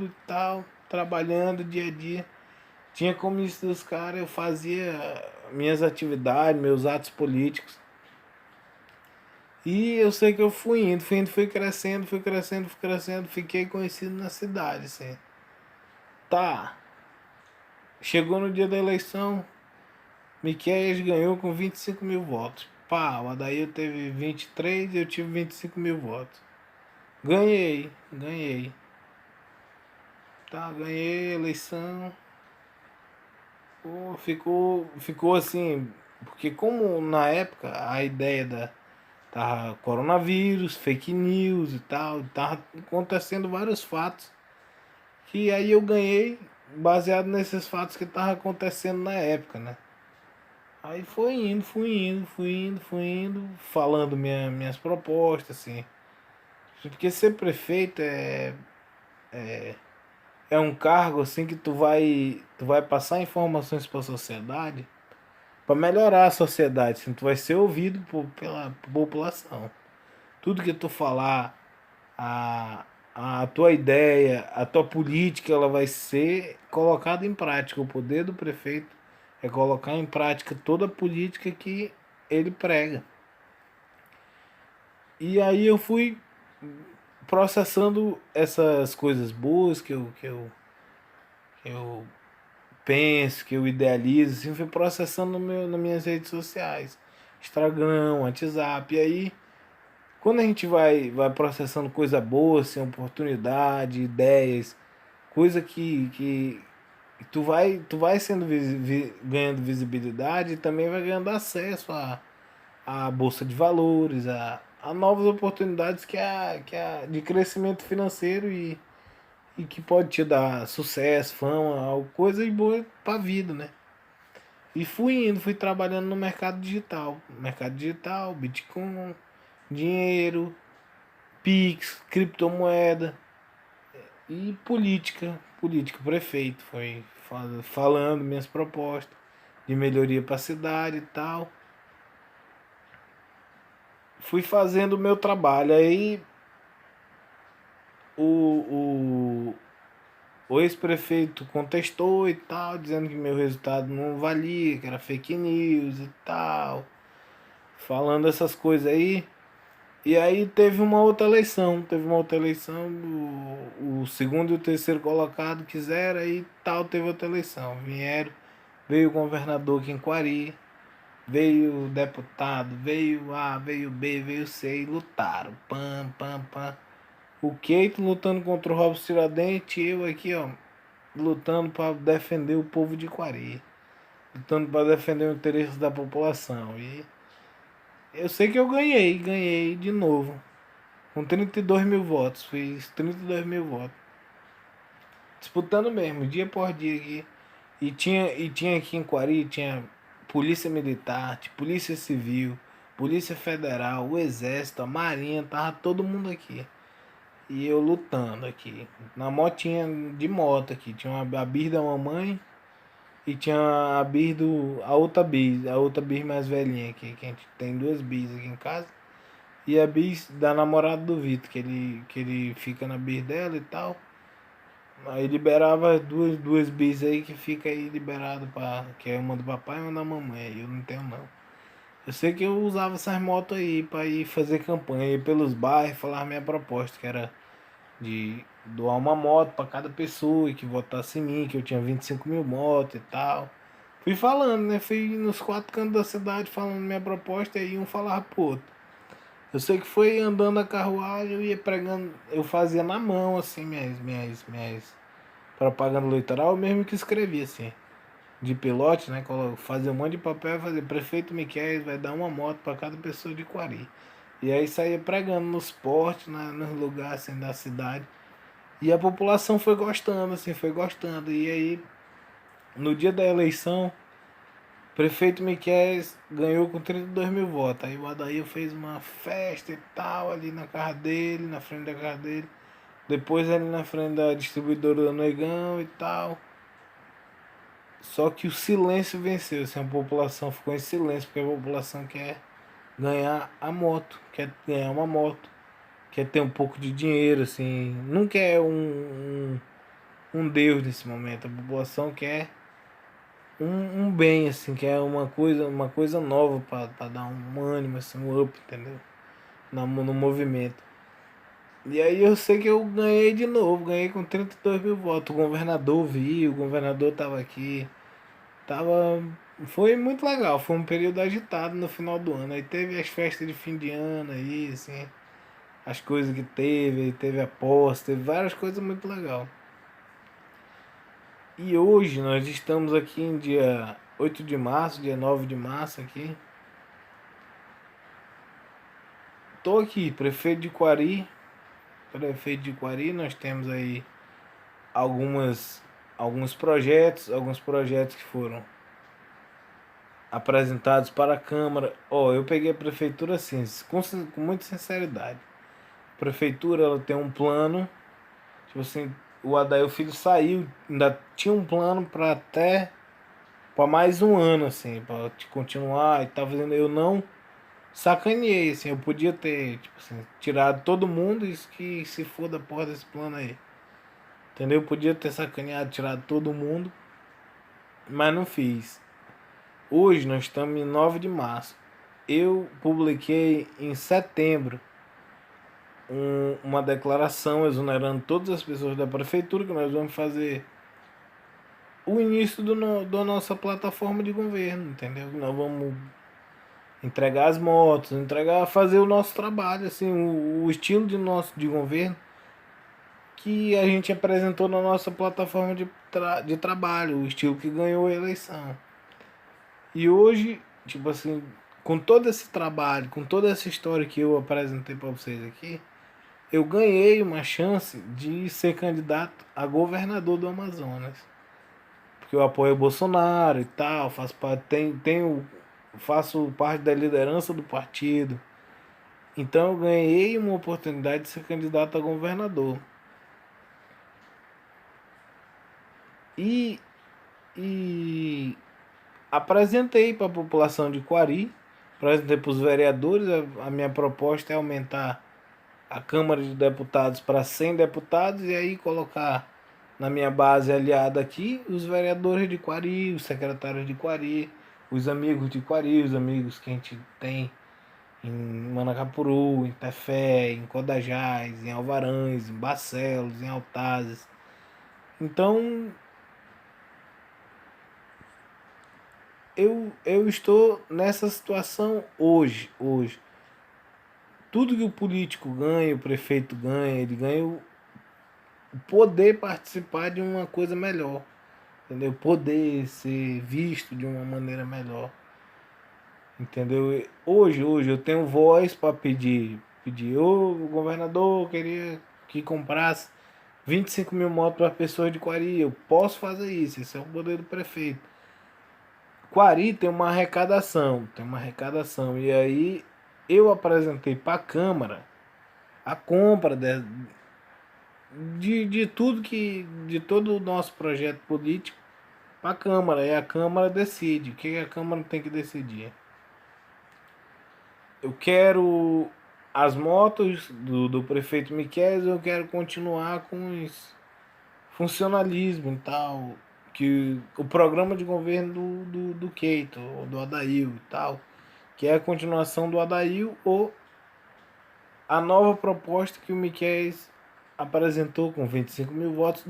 e tal, trabalhando dia a dia. Tinha comício dos caras, eu fazia minhas atividades, meus atos políticos. E eu sei que eu fui crescendo, fiquei conhecido na cidade, assim. Tá, chegou no dia da eleição, Miquéias ganhou com 25 mil votos. Pá, o Adair teve 23 e eu tive 25 mil votos. Ganhei. Tá, ganhei a eleição. Pô, ficou assim, porque como na época a ideia tava coronavírus, fake news e tal, tava acontecendo vários fatos que aí eu ganhei baseado nesses fatos que tava acontecendo na época, né? Aí fui indo, falando minhas propostas, assim. Porque ser prefeito é um cargo assim que tu vai passar informações para a sociedade para melhorar a sociedade, assim, tu vai ser ouvido pela população. Tudo que tu falar, a, a tua ideia, a tua política, ela vai ser colocada em prática. O poder do prefeito é colocar em prática toda a política que ele prega. E aí eu fui processando essas coisas boas que eu penso, que eu idealizo, assim, fui processando nas minhas redes sociais. Instagram, WhatsApp, e aí quando a gente vai processando coisa boa, assim, oportunidade, ideias, coisa que tu vai sendo ganhando visibilidade e também vai ganhando acesso a bolsa de valores, a novas oportunidades de crescimento financeiro e que pode te dar sucesso, fama, coisa boa pra vida, né? E fui trabalhando no mercado digital, Bitcoin, dinheiro, Pix, criptomoeda e política, prefeito, foi falando minhas propostas de melhoria para a cidade e tal. Fui fazendo o meu trabalho. Aí o, o ex-prefeito contestou e tal, dizendo que meu resultado não valia, que era fake news e tal, falando essas coisas aí. E aí teve uma outra eleição, o segundo e o terceiro colocado quiseram, aí tal, teve outra eleição. Veio o governador aqui em Quari, veio o deputado, veio A, veio B, veio C e lutaram. Pam, pam, pam. O Keito lutando contra o Robson Tiradentes e eu aqui, ó, lutando para defender o povo de Quari. Lutando para defender o interesse da população. E eu sei que eu ganhei de novo. Com 32 mil votos, fiz 32 mil votos. Disputando mesmo, dia por dia aqui. E tinha aqui em Quari, tinha polícia militar, polícia civil, polícia federal, o exército, a marinha, tava todo mundo aqui. E eu lutando aqui. Na motinha de moto aqui. Tinha a bis da mamãe e tinha a outra bis mais velhinha aqui. Que a gente tem duas bis aqui em casa. E a bis da namorada do Vitor, que ele fica na bis dela e tal. Aí liberava duas bis aí que fica aí liberado que é uma do papai e uma da mamãe. Eu não tenho não. Eu sei que eu usava essas motos aí pra ir fazer campanha, ir pelos bairros, falar minha proposta, que era de doar uma moto para cada pessoa e que votasse em mim, que eu tinha 25 mil motos e tal. Fui falando, né? Fui nos quatro cantos da cidade falando minha proposta e um falava pro outro. Eu sei que foi andando a carruagem, eu ia pregando, eu fazia na mão, assim, minhas propaganda eleitoral, eu mesmo que escrevia, assim, de pilote, né? Fazia um monte de papel, fazia prefeito Miquel vai dar uma moto para cada pessoa de Quari. E aí saía pregando nos portos, nos lugares assim, da cidade. E a população foi gostando, assim, foi gostando. E aí, no dia da eleição, o prefeito Miquel ganhou com 32 mil votos. Aí o Adair fez uma festa e tal, ali na casa dele, na frente da casa dele. Depois ali na frente da distribuidora do Negão e tal. Só que o silêncio venceu, assim, a população ficou em silêncio, porque a população quer ganhar a moto, quer ganhar uma moto, quer ter um pouco de dinheiro, assim, não quer um Deus nesse momento, a população quer um bem, assim, quer uma coisa nova para dar um ânimo, assim, um up, entendeu? No movimento. E aí eu sei que eu ganhei de novo, ganhei com 32 mil votos. O governador viu, o governador tava aqui. Tava. Foi muito legal, foi um período agitado no final do ano. Aí teve as festas de fim de ano aí, assim, as coisas que teve aposta, teve várias coisas muito legais. E hoje nós estamos aqui em dia 8 de março, dia 9 de março aqui. Tô aqui, prefeito de Quari, nós temos aí algumas alguns projetos que foram apresentados para a Câmara. Eu peguei a prefeitura assim, com muita sinceridade. A prefeitura ela tem um plano, tipo assim, o Adair Filho saiu, ainda tinha um plano para mais um ano assim, para continuar e tal fazendo. Eu não sacaneei assim, eu podia ter, tipo assim, tirado todo mundo e isso que se for da porra desse plano aí. Entendeu? Eu podia ter sacaneado, tirado todo mundo, mas não fiz. Hoje nós estamos em 9 de março. Eu publiquei em setembro uma declaração exonerando todas as pessoas da prefeitura que nós vamos fazer o início da nossa plataforma de governo, entendeu? Nós vamos entregar as motos, fazer o nosso trabalho, assim, o estilo de governo que a gente apresentou na nossa plataforma de trabalho, o estilo que ganhou a eleição. E hoje, tipo assim, com todo esse trabalho, com toda essa história que eu apresentei para vocês aqui, eu ganhei uma chance de ser candidato a governador do Amazonas. Porque eu apoio o Bolsonaro e tal, faço parte da liderança do partido. Então eu ganhei uma oportunidade de ser candidato a governador. E, e apresentei para a população de Quari, apresentei para os vereadores, a minha proposta é aumentar a Câmara de Deputados para 100 deputados e aí colocar na minha base aliada aqui os vereadores de Quari, os secretários de Quari, os amigos de Quari, os amigos que a gente tem em Manacapuru, em Tefé, em Codajás, em Alvarães, em Barcelos, em Altazes. Então eu estou nessa situação hoje. Tudo que o político ganha, o prefeito ganha, ele ganha o poder participar de uma coisa melhor, entendeu? Poder ser visto de uma maneira melhor, entendeu? Hoje eu tenho voz para pedir, ô governador, eu queria que comprasse 25 mil motos para pessoas de Quari, eu posso fazer isso, esse é o poder do prefeito. Quari tem uma arrecadação, e aí eu apresentei para a Câmara a compra de tudo de todo o nosso projeto político para a Câmara, e a Câmara decide. O que a Câmara tem que decidir? Eu quero as motos do prefeito Miquel, eu quero continuar com os funcionalismo e tal, que o programa de governo do Keito, do Adail e tal, que é a continuação do Adail ou a nova proposta que o Miquel apresentou com 25 mil votos.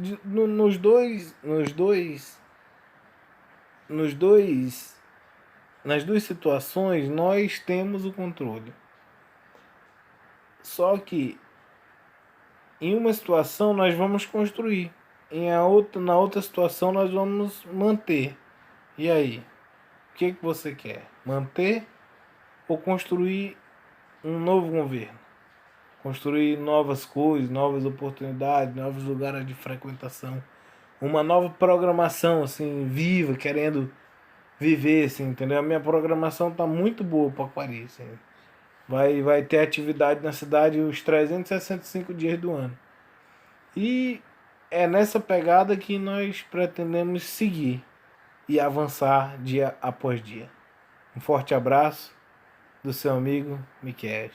Nas duas situações nós temos o controle. Só que em uma situação nós vamos construir, na outra situação nós vamos manter. E aí? O que você quer? Manter ou construir um novo governo? Construir novas coisas, novas oportunidades, novos lugares de frequentação, uma nova programação assim viva, querendo viver, assim, entendeu? A minha programação tá muito boa para Paris, assim. Vai ter atividade na cidade os 365 dias do ano. E é nessa pegada que nós pretendemos seguir e avançar dia após dia. Um forte abraço do seu amigo Miquel.